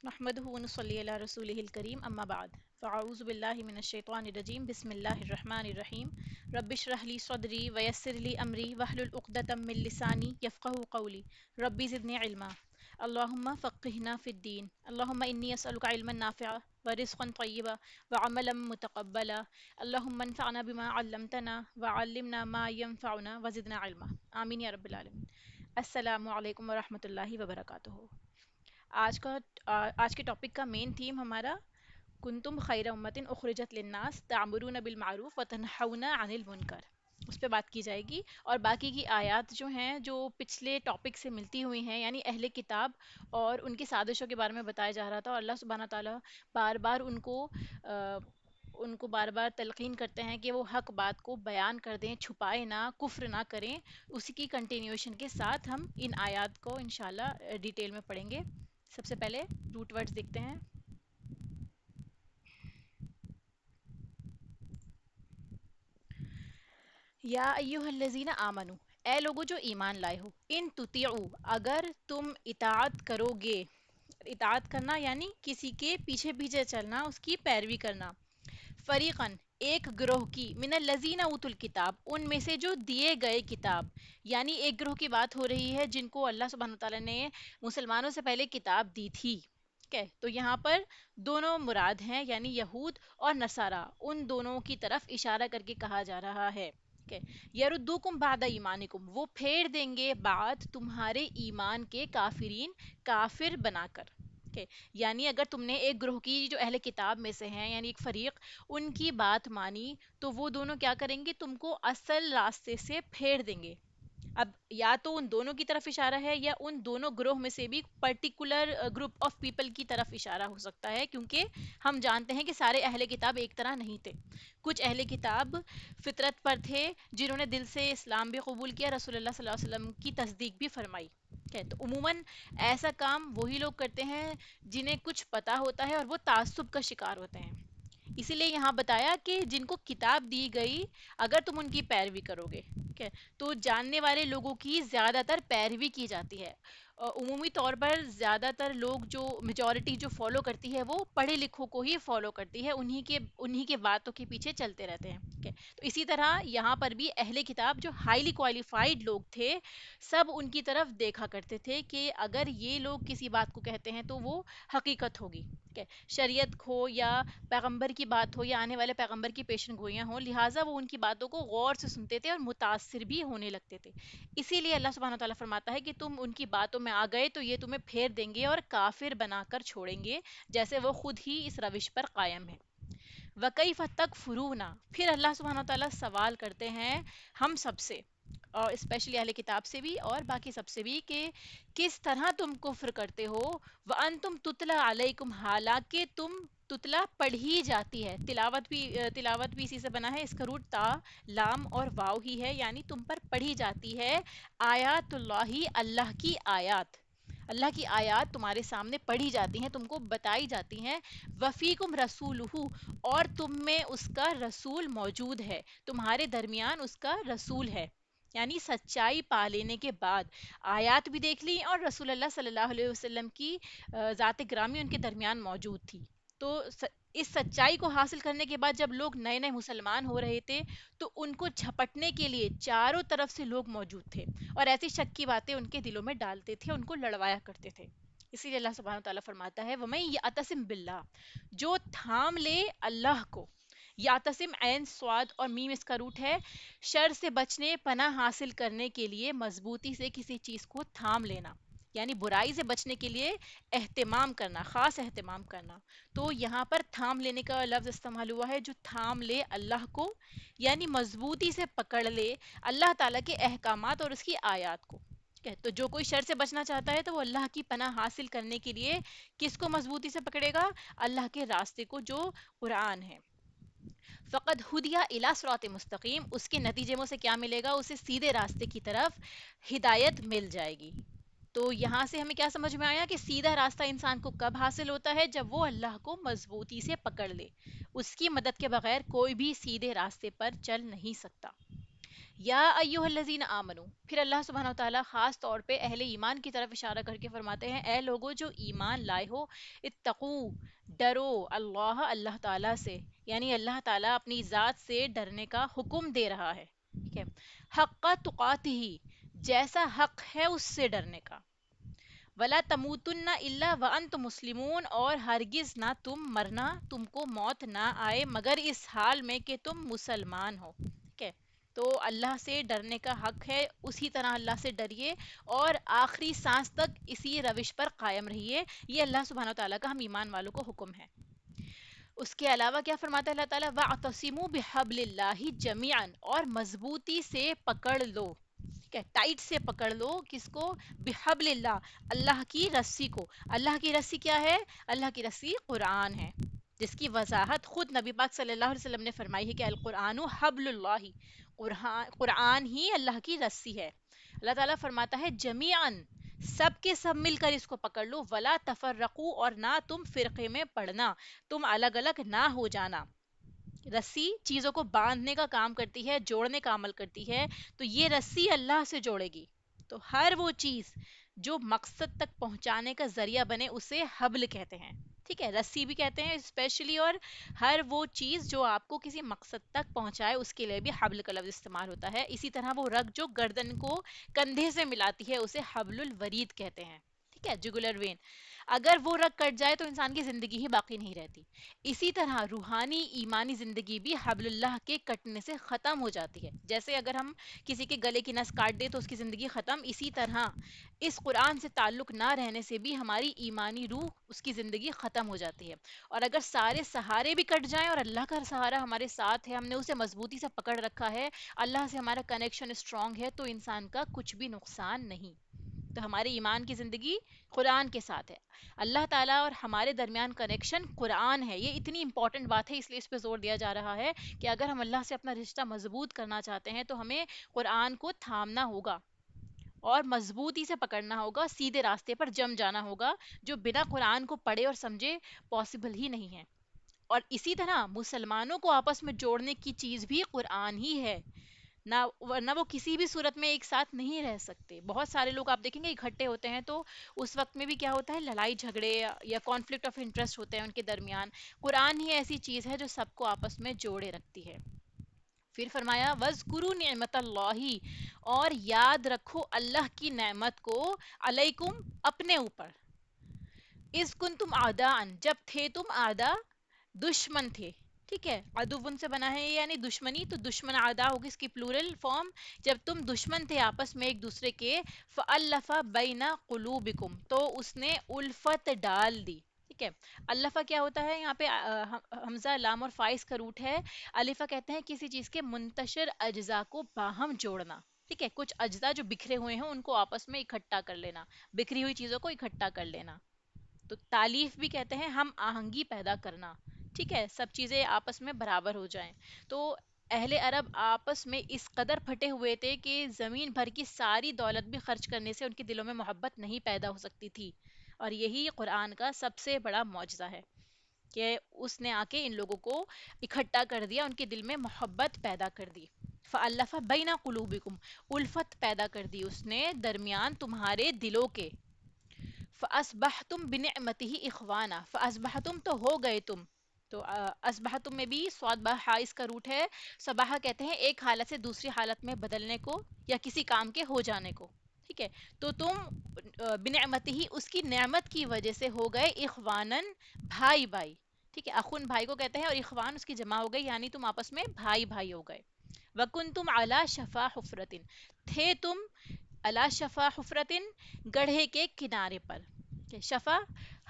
نحمده ونصلي على رسوله الكريم أما بعد فأعوذ بالله من الشيطان الرجيم بسم الله الرحمن الرحيم رب اشرح لي صدري ويسر لي أمري واحلل عقدة من لساني يفقه قولي ربي زدني علما اللهم فقهنا في الدين اللهم إني أسألك علما نافعا ورزقا طيبا وعملا متقبلا اللهم انفعنا بما علمتنا وعلمنا ما ينفعنا وزدنا علما آمين يا رب العالمين. السلام علیکم ورحمۃ اللہ وبرکاتہ. آج کا آج کے ٹاپک کا مین تھیم ہمارا کنتم خیر امتن اخرجت للناس تعمرون بالمعروف وتنہون عن المنکر، اس پہ بات کی جائے گی. اور باقی کی آیات جو ہیں جو پچھلے ٹاپک سے ملتی ہوئی ہیں، یعنی اہل کتاب اور ان کی سازشوں کے بارے میں بتایا جا رہا تھا، اور اللہ سبحانہ تعالیٰ بار بار ان کو بار بار تلقین کرتے ہیں کہ وہ حق بات کو بیان کر دیں، چھپائے نہ، کفر نہ کریں. اسی کی کنٹینیوشن کے ساتھ ہم ان آیات کو انشاءاللہ ڈیٹیل میں پڑھیں گے. سب سے پہلے روٹ ورڈز دیکھتے ہیں. یا ایہا الذین آمنو، اے لوگو جو ایمان لائے ہو، ان تطیعو، اگر تم اطاعت کرو گے. اطاعت کرنا یعنی کسی کے پیچھے پیچھے چلنا، اس کی پیروی کرنا. فریقاً، ایک گروہ کی، من الذین اوتوا الکتاب، ان میں سے جو دیے گئے کتاب. یعنی ایک گروہ کی بات ہو رہی ہے جن کو اللہ سبحانہ تعالیٰ نے مسلمانوں سے پہلے کتاب دی تھی. ٹھیک ہے، تو یہاں پر دونوں مراد ہیں، یعنی یہود اور نصارہ، ان دونوں کی طرف اشارہ کر کے کہا جا رہا ہے. ٹھیک ہے، یردوکم بعد ایمانکم، وہ پھیر دیں گے بعد تمہارے ایمان کے، کافرین، کافر بنا کر. Okay. یعنی اگر تم نے ایک گروہ کی جو اہل کتاب میں سے ہیں، یعنی ایک فریق، ان کی بات مانی، تو وہ دونوں کیا کریں گے؟ تم کو اصل راستے سے پھیر دیں گے. اب یا تو ان دونوں کی طرف اشارہ ہے، یا ان دونوں گروہ میں سے بھی پرٹیکولر گروپ آف پیپل کی طرف اشارہ ہو سکتا ہے، کیونکہ ہم جانتے ہیں کہ سارے اہل کتاب ایک طرح نہیں تھے. کچھ اہل کتاب فطرت پر تھے، جنہوں نے دل سے اسلام بھی قبول کیا، رسول اللہ صلی اللہ علیہ وسلم کی تصدیق بھی فرمائی. تو عموماً ایسا کام وہی لوگ کرتے ہیں جنہیں کچھ پتا ہوتا ہے اور وہ تعصب کا شکار ہوتے ہیں. اسی لیے یہاں بتایا کہ جن کو کتاب دی گئی، اگر تم ان کی پیروی کرو گے، ٹھیک ہے، تو جاننے والے لوگوں کی زیادہ تر پیروی کی جاتی ہے. عمومی طور پر زیادہ تر لوگ، جو میجورٹی جو فالو کرتی ہے، وہ پڑھے لکھوں کو ہی فالو کرتی ہے، انہی کے باتوں کے پیچھے چلتے رہتے ہیں. ٹھیک ہے، تو اسی طرح یہاں پر بھی اہل کتاب جو ہائیلی کوالیفائڈ لوگ تھے، سب ان کی طرف دیکھا کرتے تھے کہ اگر یہ لوگ کسی بات کو کہتے ہیں تو وہ حقیقت ہوگی. ٹھیک ہے، شریعت ہو یا پیغمبر کی بات ہو یا آنے والے پیغمبر کی پیشن گوئیاں ہوں، لہٰذا وہ ان کی باتوں کو غور سے سنتے تھے اور متاثر بھی ہونے لگتے تھے. اسی لیے اللہ سبحانہ تعالیٰ فرماتا ہے کہ تم ان کی باتوں میں آ گئے تو یہ تمہیں پھیر دیں گے اور کافر بنا کر چھوڑیں گے، جیسے وہ خود ہی اس روش پر قائم ہے. وَكَيْفَ تَكْفُرُونَ، پھر اللہ سبحانہ تعالیٰ سوال کرتے ہیں ہم سب سے، اور اسپیشلی اہل کتاب سے بھی اور باقی سب سے بھی، کہ کس طرح تم کفر کرتے ہو. وَأَنْتُمْ تُتْلَى عَلَيْكُمْ، حالانکہ تم تتلا پڑھی جاتی ہے. تلاوت بھی اسی سے بنا ہے، اس کا روٹ تا، لام اور واو ہی ہے، یعنی تم پر پڑھی جاتی ہے آیات اللہ، اللہ کی آیات. اللہ کی آیات تمہارے سامنے پڑھی جاتی ہیں، تم کو بتائی جاتی ہیں. وفیکم رسولہ، اور تم میں اس کا رسول موجود ہے، تمہارے درمیان اس کا رسول ہے. یعنی سچائی پا لینے کے بعد آیات بھی دیکھ لی اور رسول اللہ صلی اللہ علیہ وسلم کی ذات گرامی ان کے درمیان موجود تھی. تو اس سچائی کو حاصل کرنے کے بعد جب لوگ نئے نئے مسلمان ہو رہے تھے، تو ان کو جھپٹنے کے لیے چاروں طرف سے لوگ موجود تھے، اور ایسی شک کی باتیں ان کے دلوں میں ڈالتے تھے، ان کو لڑوایا کرتے تھے. اسی لیے اللہ سبحانہ تعالیٰ فرماتا ہے وَمَن یَعْتَصِم بِاللَّهِ، جو تھام لے اللہ کو. یاتسم، عین سواد اور میم اس کا روٹ ہے. شر سے بچنے، پناہ حاصل کرنے کے لیے مضبوطی سے کسی چیز کو تھام لینا، یعنی برائی سے بچنے کے لیے اہتمام کرنا، خاص اہتمام کرنا. تو یہاں پر تھام لینے کا لفظ استعمال ہوا ہے، جو تھام لے اللہ کو، یعنی مضبوطی سے پکڑ لے اللہ تعالیٰ کے احکامات اور اس کی آیات کو. تو جو کوئی شر سے بچنا چاہتا ہے تو وہ اللہ کی پناہ حاصل کرنے کے لیے کس کو مضبوطی سے پکڑے گا؟ اللہ کے راستے کو، جو قرآن ہے. فقد ہدیہ الی صراط مستقیم، اس کے نتیجے میں اسے کیا ملے گا؟ اسے سیدھے راستے کی طرف ہدایت مل جائے گی. تو یہاں سے ہمیں کیا سمجھ میں آیا کہ سیدھا راستہ انسان کو کب حاصل ہوتا ہے؟ جب وہ اللہ کو مضبوطی سے پکڑ لے. اس کی مدد کے بغیر کوئی بھی سیدھے راستے پر چل نہیں سکتا. یا ایھا الذین آمنو، پھر اللہ سبحانہ و تعالیٰ خاص طور پہ اہل ایمان کی طرف اشارہ کر کے فرماتے ہیں اے لوگو جو ایمان لائے ہو، اتقو، ڈرو، اللہ، اللہ تعالیٰ سے، یعنی اللہ تعالیٰ اپنی ذات سے ڈرنے کا حکم دے رہا ہے، ٹھیک ہے، حق تقاتہ، جیسا حق ہے اس سے ڈرنے کا، ولا تموتن الا وانتم مسلمون، اور ہرگز نہ تم مرنا، تم کو موت نہ آئے مگر اس حال میں کہ تم مسلمان ہو، ٹھیک ہے، تو اللہ سے ڈرنے کا حق ہے، اسی طرح اللہ سے ڈریے اور آخری سانس تک اسی روش پر قائم رہیے، یہ اللہ سبحانہ و تعالیٰ کا ہم ایمان والوں کو حکم ہے۔ اس کے علاوہ کیا فرماتا ہے اللہ تعالیٰ، وَاعْتَصِمُوا بِحَبْلِ اللَّهِ جَمِيعًا، اور مضبوطی سے پکڑ لو، ٹھیک ہے، ٹائٹ سے پکڑ لو، کس کو؟ بحبل اللہ، اللہ کی رسی کو۔ اللہ کی رسی کیا ہے؟ اللہ کی رسی قرآن ہے، جس کی وضاحت خود نبی پاک صلی اللہ علیہ وسلم نے فرمائی ہے کہ القرآن حبل اللہ، قرآن ہی اللہ کی رسی ہے۔ اللہ تعالیٰ فرماتا ہے جمیعاً، سب کے سب مل کر اس کو پکڑ لو، ولا تفرقو، اور نہ تم فرقے میں پڑنا، تم الگ الگ نہ ہو جانا۔ رسی چیزوں کو باندھنے کا کام کرتی ہے، جوڑنے کا عمل کرتی ہے، تو یہ رسی اللہ سے جوڑے گی، تو ہر وہ چیز جو مقصد تک پہنچانے کا ذریعہ بنے اسے حبل کہتے ہیں، ٹھیک ہے، رسی بھی کہتے ہیں اسپیشلی، اور ہر وہ چیز جو آپ کو کسی مقصد تک پہنچائے اس کے لیے بھی حبل کا لفظ استعمال ہوتا ہے، اسی طرح وہ رگ جو گردن کو کندھے سے ملاتی ہے اسے حبل الورید کہتے ہیں، ٹھیک ہے، جگولر وین، اگر وہ رگ کٹ جائے تو انسان کی زندگی ہی باقی نہیں رہتی، اسی طرح روحانی ایمانی زندگی بھی حبل اللہ کے کٹنے سے ختم ہو جاتی ہے، جیسے اگر ہم کسی کے گلے کی نس کاٹ دیں تو اس کی زندگی ختم، اسی طرح اس قرآن سے تعلق نہ رہنے سے بھی ہماری ایمانی روح اس کی زندگی ختم ہو جاتی ہے، اور اگر سارے سہارے بھی کٹ جائیں اور اللہ کا سہارا ہمارے ساتھ ہے، ہم نے اسے مضبوطی سے پکڑ رکھا ہے، اللہ سے ہمارا کنیکشن اسٹرانگ ہے، تو انسان کا کچھ بھی نقصان نہیں، تو ہمارے ایمان کی زندگی قرآن کے ساتھ ہے، اللہ تعالیٰ اور ہمارے درمیان کنیکشن قرآن ہے، یہ اتنی امپورٹنٹ بات ہے، اس لیے اس پہ زور دیا جا رہا ہے کہ اگر ہم اللہ سے اپنا رشتہ مضبوط کرنا چاہتے ہیں تو ہمیں قرآن کو تھامنا ہوگا اور مضبوطی سے پکڑنا ہوگا، سیدھے راستے پر جم جانا ہوگا، جو بنا قرآن کو پڑھے اور سمجھے پاسبل ہی نہیں ہے، اور اسی طرح مسلمانوں کو آپس میں جوڑنے کی چیز بھی قرآن ہی ہے، نہ ورنہ وہ کسی بھی صورت میں ایک ساتھ نہیں رہ سکتے، بہت سارے لوگ آپ دیکھیں گے اکٹھے ہوتے ہیں تو اس وقت میں بھی کیا ہوتا ہے، لڑائی جھگڑے یا کانفلکٹ آف انٹرسٹ ہوتے ہیں ان کے درمیان، قرآن ہی ایسی چیز ہے جو سب کو آپس میں جوڑے رکھتی ہے۔ پھر فرمایا وَاذْكُرُوا نِعْمَتَ اللَّهِ، اور یاد رکھو اللہ کی نعمت کو، علیکم، اپنے اوپر، اِذْ كُنْتُمْ أَعْدَاءً، جب تھے تم اعدا، دشمن تھے، ٹھیک ہے، عدوٌ سے بنا ہے یعنی دشمنی، تو دشمن اعدا ہوگی اس کی پلورل فارم، جب تم دشمن تھے آپس میں ایک دوسرے کے، فَأَلَّفَ بَيْنَ قُلُوبِكُمْ، تو اس نے الفت ڈال دی، ٹھیک ہے، الفا کیا ہوتا ہے یہاں پہ حمزہ لام اور فائز کا روٹ ہے، الفا کہتے ہیں کسی چیز کے منتشر اجزاء کو باہم جوڑنا، ٹھیک ہے، کچھ اجزاء جو بکھرے ہوئے ہیں ان کو آپس میں اکٹھا کر لینا، بکھری ہوئی چیزوں کو اکٹھا کر لینا، تو تالیف بھی کہتے ہیں ہم آہنگی پیدا کرنا، ٹھیک ہے، سب چیزیں آپس میں برابر ہو جائیں، تو اہل عرب آپس میں اس قدر پھٹے ہوئے تھے کہ زمین بھر کی ساری دولت بھی خرچ کرنے سے ان کے دلوں میں محبت نہیں پیدا ہو سکتی تھی، اور یہی قرآن کا سب سے بڑا معجزہ ہے کہ اس نے آ کے ان لوگوں کو اکٹھا کر دیا، ان کے دل میں محبت پیدا کر دی، فَأَلَّفَ بَيْنَ قُلُوبِكُمْ، الفت پیدا کر دی اس نے درمیان تمہارے دلوں کے، فَأَصْبَحْتُمْ بِنِعْمَتِهِ إِخْوَانًا، فَأَصْبَحْتُمْ، تو ہو گئے تم، تو اصبحتم میں بھی صاد با حائز کا روٹ ہے، صباح کہتے ہیں ایک حالت سے دوسری حالت میں بدلنے کو یا کسی کام کے ہو جانے کو، ٹھیک ہے، تو تم بنعمتی ہی، اس کی نعمت کی وجہ سے ہو گئے اخوانن، بھائی بھائی، ٹھیک ہے، اخن بھائی کو کہتے ہیں اور اخوان اس کی جمع ہو گئی، یعنی تم آپس میں بھائی بھائی ہو گئے، وَكُنْتُمْ عَلَى شَفَا حُفْرَةٍ، تھے تم علی شفا حفرتن، گڑھے کے کنارے پر، کہ شفا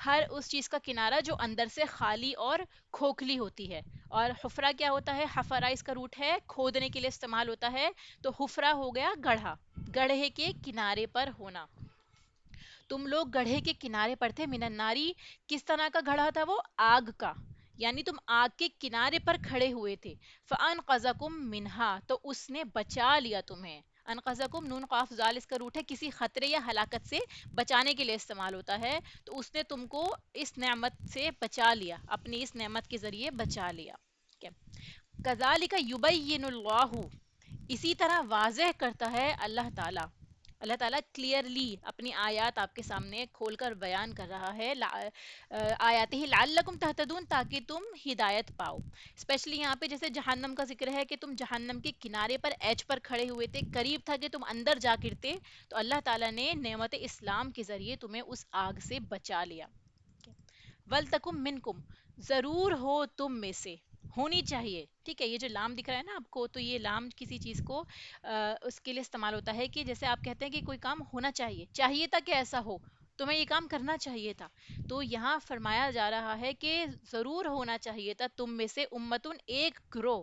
ہر اس چیز کا کنارہ جو اندر سے خالی اور کھوکھلی ہوتی ہے، اور حفرہ کیا ہوتا ہے، حفرہ اس کا روٹ ہے، کھودنے کے لیے استعمال ہوتا ہے، تو حفرہ ہو گیا گڑھا، گڑھے کے کنارے پر ہونا، تم لوگ گڑھے کے کنارے پر تھے، من الناری، کس طرح کا گڑھا تھا وہ، آگ کا، یعنی تم آگ کے کنارے پر کھڑے ہوئے تھے، فَأَنْقَذَكُم مِّنْهَا، تو اس نے بچا لیا تمہیں، انقذکم نون قاف زال اس کا روٹ ہے، کسی خطرے یا ہلاکت سے بچانے کے لیے استعمال ہوتا ہے، تو اس نے تم کو اس نعمت سے بچا لیا، اپنی اس نعمت کے ذریعے بچا لیا، ٹھیک ہے، کذالک یبین اللہ، اسی طرح واضح کرتا ہے اللہ تعالیٰ، اللہ تعالیٰ کلیئرلی اپنی آیات آپ کے سامنے کھول کر بیان کر رہا ہے، آیاتہ لعلکم تہتدون، تاکہ تم ہدایت پاؤ. اسپیشلی یہاں پہ جیسے جہنم کا ذکر ہے کہ تم جہنم کے کنارے پر ایج پر کھڑے ہوئے تھے، قریب تھا کہ تم اندر جا گرتے، تو اللہ تعالیٰ نے نعمت اسلام کے ذریعے تمہیں اس آگ سے بچا لیا. ولتکم منکم، ضرور ہو تم میں سے، ہونی چاہیے. ٹھیک ہے، یہ جو لام دکھ رہا ہے نا آپ کو، تو یہ لام کسی چیز کو اس کے لیے استعمال ہوتا ہے کہ جیسے آپ کہتے ہیں کہ کوئی کام ہونا چاہیے، چاہیے تھا کہ ایسا ہو، تمہیں یہ کام کرنا چاہیے تھا. تو یہاں فرمایا جا رہا ہے کہ ضرور ہونا چاہیے تھا تم میں سے امتن، ایک گروہ،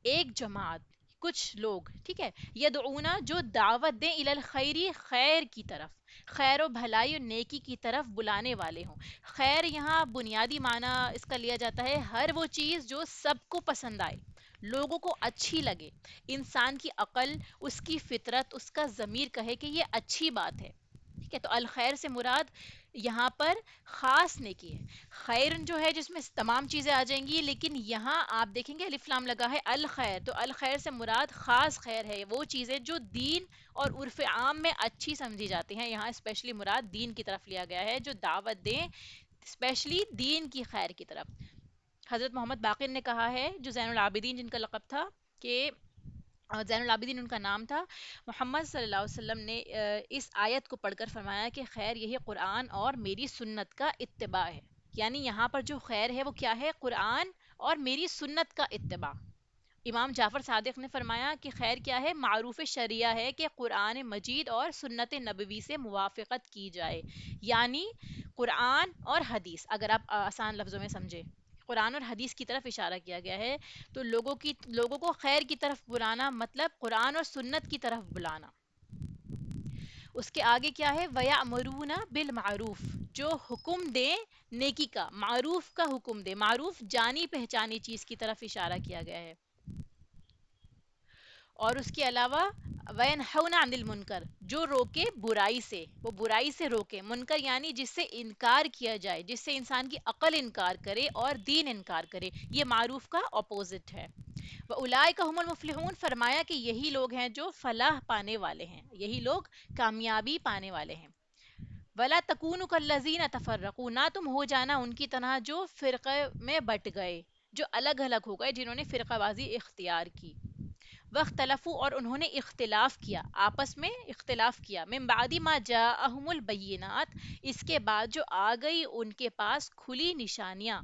ایک جماعت، کچھ لوگ، ٹھیک ہے، یدعونا، جو دعوت دیں، الی الخیری، خیر کی طرف، خیر و بھلائی اور نیکی کی طرف بلانے والے ہوں. خیر یہاں بنیادی معنی اس کا لیا جاتا ہے ہر وہ چیز جو سب کو پسند آئے، لوگوں کو اچھی لگے، انسان کی عقل، اس کی فطرت، اس کا ضمیر کہے کہ یہ اچھی بات ہے. ٹھیک ہے، تو الخیر سے مراد یہاں پر خاص نیکی ہے. خیر جو ہے جس میں تمام چیزیں آ جائیں گی، لیکن یہاں آپ دیکھیں گے الف لام لگا ہے الخیر، تو الخیر سے مراد خاص خیر ہے، وہ چیزیں جو دین اور عرف عام میں اچھی سمجھی جاتی ہیں. یہاں اسپیشلی مراد دین کی طرف لیا گیا ہے، جو دعوت دیں اسپیشلی دین کی خیر کی طرف. حضرت محمد باقر نے کہا ہے، جو زین العابدین جن کا لقب تھا، کہ زین العابدین ان کا نام تھا، محمد صلی اللہ علیہ وسلم نے اس آیت کو پڑھ کر فرمایا کہ خیر یہی قرآن اور میری سنت کا اتباع ہے. یعنی یہاں پر جو خیر ہے وہ کیا ہے؟ قرآن اور میری سنت کا اتباع. امام جعفر صادق نے فرمایا کہ خیر کیا ہے؟ معروف شریعہ ہے کہ قرآن مجید اور سنت نبوی سے موافقت کی جائے. یعنی قرآن اور حدیث، اگر آپ آسان لفظوں میں سمجھے، قرآن اور حدیث کی طرف اشارہ کیا گیا ہے. تو لوگوں کو خیر کی طرف بلانا مطلب قرآن اور سنت کی طرف بلانا. اس کے آگے کیا ہے؟ وَيَأْمُرُونَ بِالْمَعْرُوفِ، جو حکم دے نیکی کا، معروف کا حکم دے. معروف جانی پہچانی چیز کی طرف اشارہ کیا گیا ہے. اور اس کے علاوہ وَيَنْحَوْنَ عَنِ الْمُنْكَرِ، جو روکے برائی سے، وہ برائی سے روکے. منکر یعنی جس سے انکار کیا جائے، جس سے انسان کی عقل انکار کرے اور دین انکار کرے، یہ معروف کا اپوزٹ ہے. وَأُولَٰئِكَ هُمُ الْمُفْلِحُونَ، فرمایا کہ یہی لوگ ہیں جو فلاح پانے والے ہیں، یہی لوگ کامیابی پانے والے ہیں. وَلَا تَكُونُوا كَالَّذِينَ تَفَرَّقُوا، نہ تم ہو جانا ان کی طرح جو فرقے میں بٹ گئے، جو الگ الگ ہو گئے، جنہوں نے فرقہ بازی اختیار کی. وَاخْتَلَفُوا، اور انہوں نے اختلاف کیا، آپس میں اختلاف کیا. مِن بَعْدِ مَا جَاءَهُمُ الْبَيِّنَاتُ، اس کے بعد جو آ گئی ان کے پاس کھلی نشانیاں.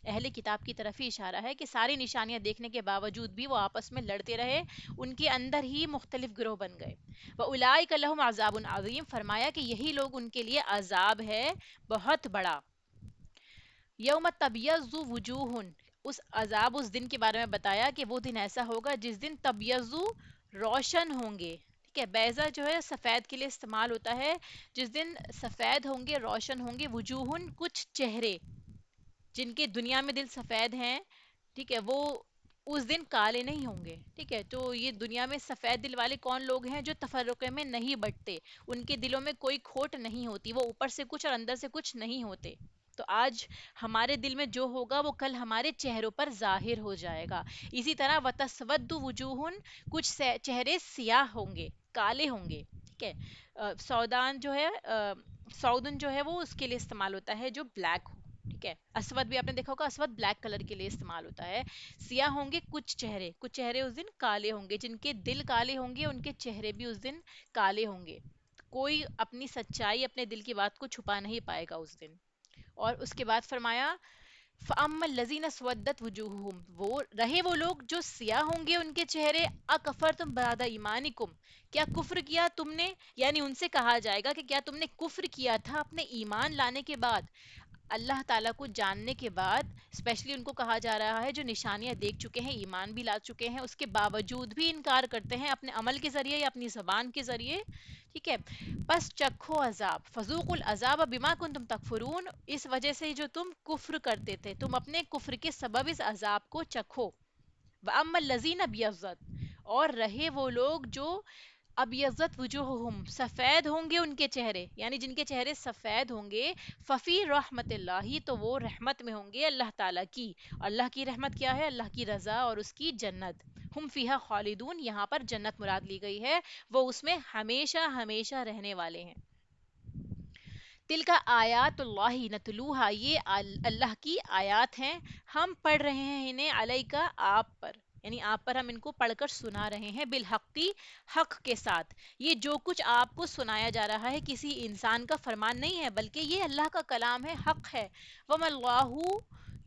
اہل کتاب کی طرف ہی اشارہ ہے کہ ساری نشانیاں دیکھنے کے باوجود بھی وہ آپس میں لڑتے رہے، ان کے اندر ہی مختلف گروہ بن گئے. وَأُولَٰئِكَ لَهُمْ عَذَابٌ عَظِيمٌ، فرمایا کہ یہی لوگ ان کے لیے عذاب ہے بہت بڑا. یوم تبیض وجوہ، اس عذاب، اس دن کے بارے میں بتایا کہ وہ دن ایسا ہوگا جس دن تبیض، روشن ہوں گے. ٹھیک ہے، بیضا جو ہے سفید کے لیے استعمال ہوتا ہے. جس دن سفید ہوں گے، روشن ہوں گے، وجوہ، کچھ چہرے جن کے دنیا میں دل سفید ہیں، ٹھیک ہے، وہ اس دن کالے نہیں ہوں گے. ٹھیک ہے، تو یہ دنیا میں سفید دل والے کون لوگ ہیں؟ جو تفرقے میں نہیں بٹتے، ان کے دلوں میں کوئی کھوٹ نہیں ہوتی، وہ اوپر سے کچھ اور اندر سے کچھ نہیں ہوتے. تو آج ہمارے دل میں جو ہوگا وہ کل ہمارے چہروں پر ظاہر ہو جائے گا. اسی طرح وَتَسْوَدُّ وُجُوهٌ، کچھ چہرے سیاہ ہوں گے، کالے ہوں گے. ٹھیک ہے، سودان جو ہے، سعودن جو ہے وہ اس کے لیے استعمال ہوتا ہے جو بلیک ہو. ٹھیک ہے، اسود بھی آپ نے دیکھا ہوگا، اسود بلیک کلر کے لیے استعمال ہوتا ہے. سیاہ ہوں گے کچھ چہرے اس دن کالے ہوں گے. جن کے دل کالے ہوں گے ان کے چہرے بھی اس دن کالے ہوں گے. کوئی اپنی سچائی، اپنے دل کی بات کو چھپا نہیں پائے گا اس دن. اور اس کے بعد فرمایا فَأَمَّا الَّذِينَ اسْوَدَّتْ وُجُوهُهُمْ، وہ رہے وہ لوگ جو سیاہ ہوں گے ان کے چہرے، اَكَفَرْتُمْ بَعْدَ ایمانکم، کیا کفر کیا تم نے؟ یعنی ان سے کہا جائے گا کہ کیا تم نے کفر کیا تھا اپنے ایمان لانے کے بعد، اللہ تعالیٰ کو جاننے کے بعد. اسپیشلی ان کو کہا جا رہا ہے جو نشانیاں دیکھ چکے ہیں، ایمان بھی لا چکے ہیں، اس کے باوجود بھی انکار کرتے ہیں اپنے عمل کے ذریعے یا اپنی زبان کے ذریعے. ٹھیک ہے، بس چکھو عذاب، فذوقوا العذاب بما کنتم تکفرون، اس وجہ سے جو تم کفر کرتے تھے، تم اپنے کفر کے سبب اس عذاب کو چکھو. وَأَمَّا الَّذِينَ ابْيَضَّتْ، اور رہے وہ لوگ جو ابیضت وجوہہم، سفید ہوں گے ان کے چہرے، یعنی جن کے چہرے سفید ہوں گے، ففی رحمت اللہ، تو وہ رحمت میں ہوں گے اللہ تعالیٰ کی. اللہ کی رحمت کیا ہے؟ اللہ کی رضا اور اس کی جنت. ہم فیہا خالدون، یہاں پر جنت مراد لی گئی ہے، وہ اس میں ہمیشہ ہمیشہ رہنے والے ہیں۔ تل کا آیات اللہ نتلوہا، یہ اللہ کی آیات ہیں، ہم پڑھ رہے ہیں انہیں علیکا آپ پر، یعنی آپ پر ہم ان کو پڑھ کر سنا رہے ہیں، بالحقی حق کے ساتھ۔ یہ جو کچھ آپ کو سنایا جا رہا ہے کسی انسان کا فرمان نہیں ہے، بلکہ یہ اللہ کا کلام ہے، حق ہے۔ وَمَا اللَّهُ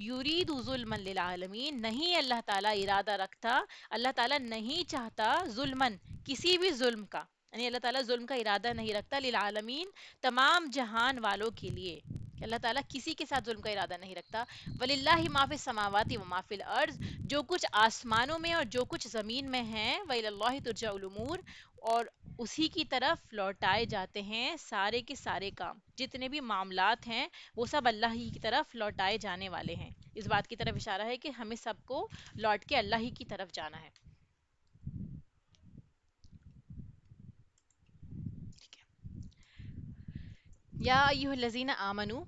يُرِيدُ ظُلْمًا لِلْعَالَمِينَ، نہیں اللہ تعالیٰ ارادہ رکھتا، اللہ تعالیٰ نہیں چاہتا ظلمن، کسی بھی ظلم کا، یعنی اللہ تعالیٰ ظلم کا ارادہ نہیں رکھتا، للعالمین، تمام جہان والوں کے لیے، اللہ تعالیٰ کسی کے ساتھ ظلم کا ارادہ نہیں رکھتا۔ وَلِلَّهِ مَا فِي السَّمَاوَاتِ وَمَا فِي الْأَرْضِ، جو کچھ آسمانوں میں اور جو کچھ زمین میں ہے، وَإِلَى اللَّهِ تُرْجَعُ الْأُمُورُ، اور اسی کی طرف لوٹائے جاتے ہیں سارے کے سارے کام، جتنے بھی معاملات ہیں وہ سب اللہ ہی کی طرف لوٹائے جانے والے ہیں۔ اس بات کی طرف اشارہ ہے کہ ہمیں سب کو لوٹ کے اللہ ہی کی طرف جانا ہے۔ یا ایھا الذین آمنو،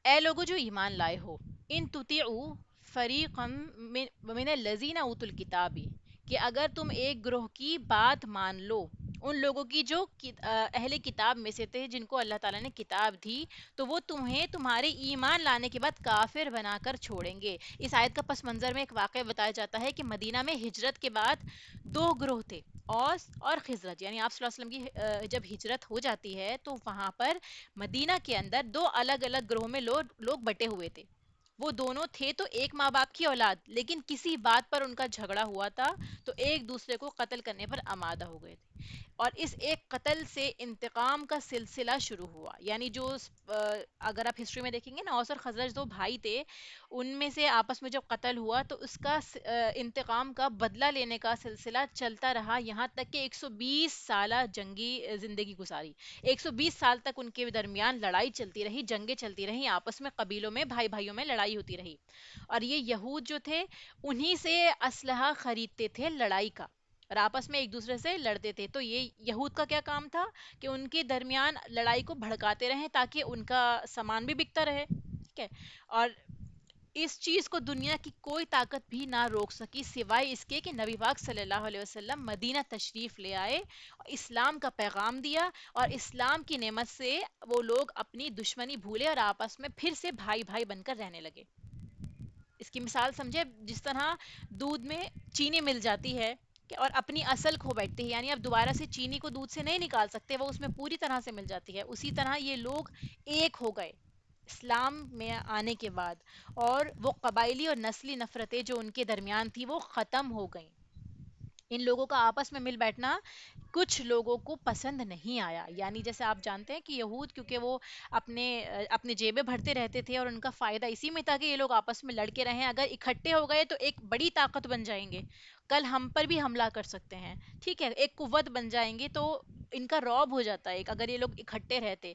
اے لوگو جو ایمان لائے ہو، ان تطیعوا فریقا من الذین اوتوا الکتاب، کہ اگر تم ایک گروہ کی بات مان لو، ان لوگوں کی جو اہل کتاب میں سے تھے، جن کو اللہ تعالیٰ نے کتاب دی، تو وہ تمہیں تمہارے ایمان لانے کے بعد کافر بنا کر چھوڑیں گے۔ اس آیت کا پس منظر میں ایک واقعہ بتایا جاتا ہے کہ مدینہ میں ہجرت کے بعد دو گروہ تھے، اوس اور خزرج، یعنی آپ صلی اللہ علیہ وسلم کی جب ہجرت ہو جاتی ہے تو وہاں پر مدینہ کے اندر دو الگ الگ گروہ میں لوگ بٹے ہوئے تھے۔ وہ دونوں تھے تو ایک ماں باپ کی اولاد، لیکن کسی بات پر ان کا جھگڑا ہوا تھا تو ایک دوسرے کو قتل کرنے پر آمادہ ہو گئے تھے، اور اس ایک قتل سے انتقام کا سلسلہ شروع ہوا۔ یعنی جو اگر آپ ہسٹری میں دیکھیں گے نا، اوس اور خزرج دو بھائی تھے، ان میں سے آپس میں جب قتل ہوا تو اس کا انتقام کا بدلہ لینے کا سلسلہ چلتا رہا، یہاں تک کہ 120 سالہ جنگی زندگی گزاری۔ 120 سال تک ان کے درمیان لڑائی چلتی رہی، جنگیں چلتی رہیں، آپس میں قبیلوں میں بھائی بھائیوں میں لڑائی ہوتی رہی، اور یہ یہود جو تھے انہی سے اسلحہ خریدتے تھے لڑائی کا، اور آپس میں ایک دوسرے سے لڑتے تھے۔ تو یہ یہود کا کیا کام تھا کہ ان کے درمیان لڑائی کو بھڑکاتے رہیں تاکہ ان کا سامان بھی بکتا رہے، ٹھیک ہے، اور اس چیز کو دنیا کی کوئی طاقت بھی نہ روک سکی سوائے اس کے کہ نبی پاک صلی اللہ علیہ وسلم مدینہ تشریف لے آئے، اسلام کا پیغام دیا، اور اسلام کی نعمت سے وہ لوگ اپنی دشمنی بھولے اور آپس میں پھر سے بھائی بھائی بن کر رہنے لگے۔ اس کی مثال سمجھے، جس طرح دودھ میں چینی مل جاتی ہے اور اپنی اصل کھو بیٹھتی ہے، یعنی اب دوبارہ سے چینی کو دودھ سے نہیں نکال سکتے، وہ اس میں پوری طرح سے مل جاتی ہے، اسی طرح یہ لوگ ایک ہو گئے اسلام میں آنے کے بعد، اور وہ قبائلی اور نسلی نفرتیں جو ان کے درمیان تھی وہ ختم ہو گئیں۔ ان لوگوں کا آپس میں مل بیٹھنا کچھ لوگوں کو پسند نہیں آیا، یعنی جیسے آپ جانتے ہیں کہ یہود کیونکہ وہ اپنے جیبیں بھرتے رہتے تھے، اور ان کا فائدہ اسی میں تھا کہ یہ لوگ آپس میں لڑ کے رہیں، اگر اکٹھے ہو گئے تو ایک بڑی طاقت بن جائیں گے، کل ہم پر بھی حملہ کر سکتے ہیں، ٹھیک ہے، ایک قوت بن جائیں گے، تو ان کا رعب ہو جاتا ہے اگر یہ لوگ اکٹھے رہتے۔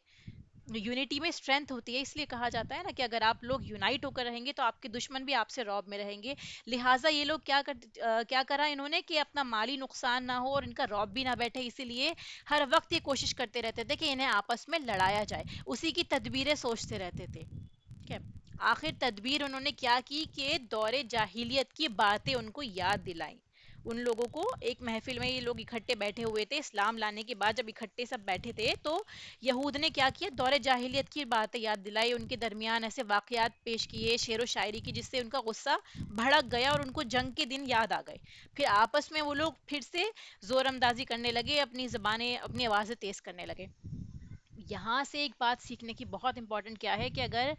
یونٹی میں اسٹرینتھ ہوتی ہے، اس لیے کہا جاتا ہے نا کہ اگر آپ لوگ یونائٹ ہو کر رہیں گے تو آپ کے دشمن بھی آپ سے رعب میں رہیں گے۔ لہٰذا یہ لوگ کیا کرا انہوں نے کہ اپنا مالی نقصان نہ ہو اور ان کا رعب بھی نہ بیٹھے، اسی لیے ہر وقت یہ کوشش کرتے رہتے تھے کہ انہیں آپس میں لڑایا جائے، اسی کی تدبیریں سوچتے رہتے تھے، ٹھیک ہے۔ آخر تدبیر انہوں نے کیا کی کہ دور جاہلیت کی باتیں ان کو یاد دلائیں۔ ان لوگوں کو ایک محفل میں یہ لوگ اکٹھے بیٹھے ہوئے تھے، اسلام لانے کے بعد جب اکٹھے سب بیٹھے تھے تو یہود نے کیا کیا، دور جاہلیت کی باتیں یاد دلائی، ان کے درمیان ایسے واقعات پیش کیے، شعر و شاعری کی، جس سے ان کا غصہ بھڑک گیا اور ان کو جنگ کے دن یاد آ گئے۔ پھر آپس میں وہ لوگ پھر سے زور اندازی کرنے لگے، اپنی زبانیں اپنی آوازیں تیز کرنے لگے۔ یہاں سے ایک بات سیکھنے کی بہت امپورٹنٹ کیا ہے کہ اگر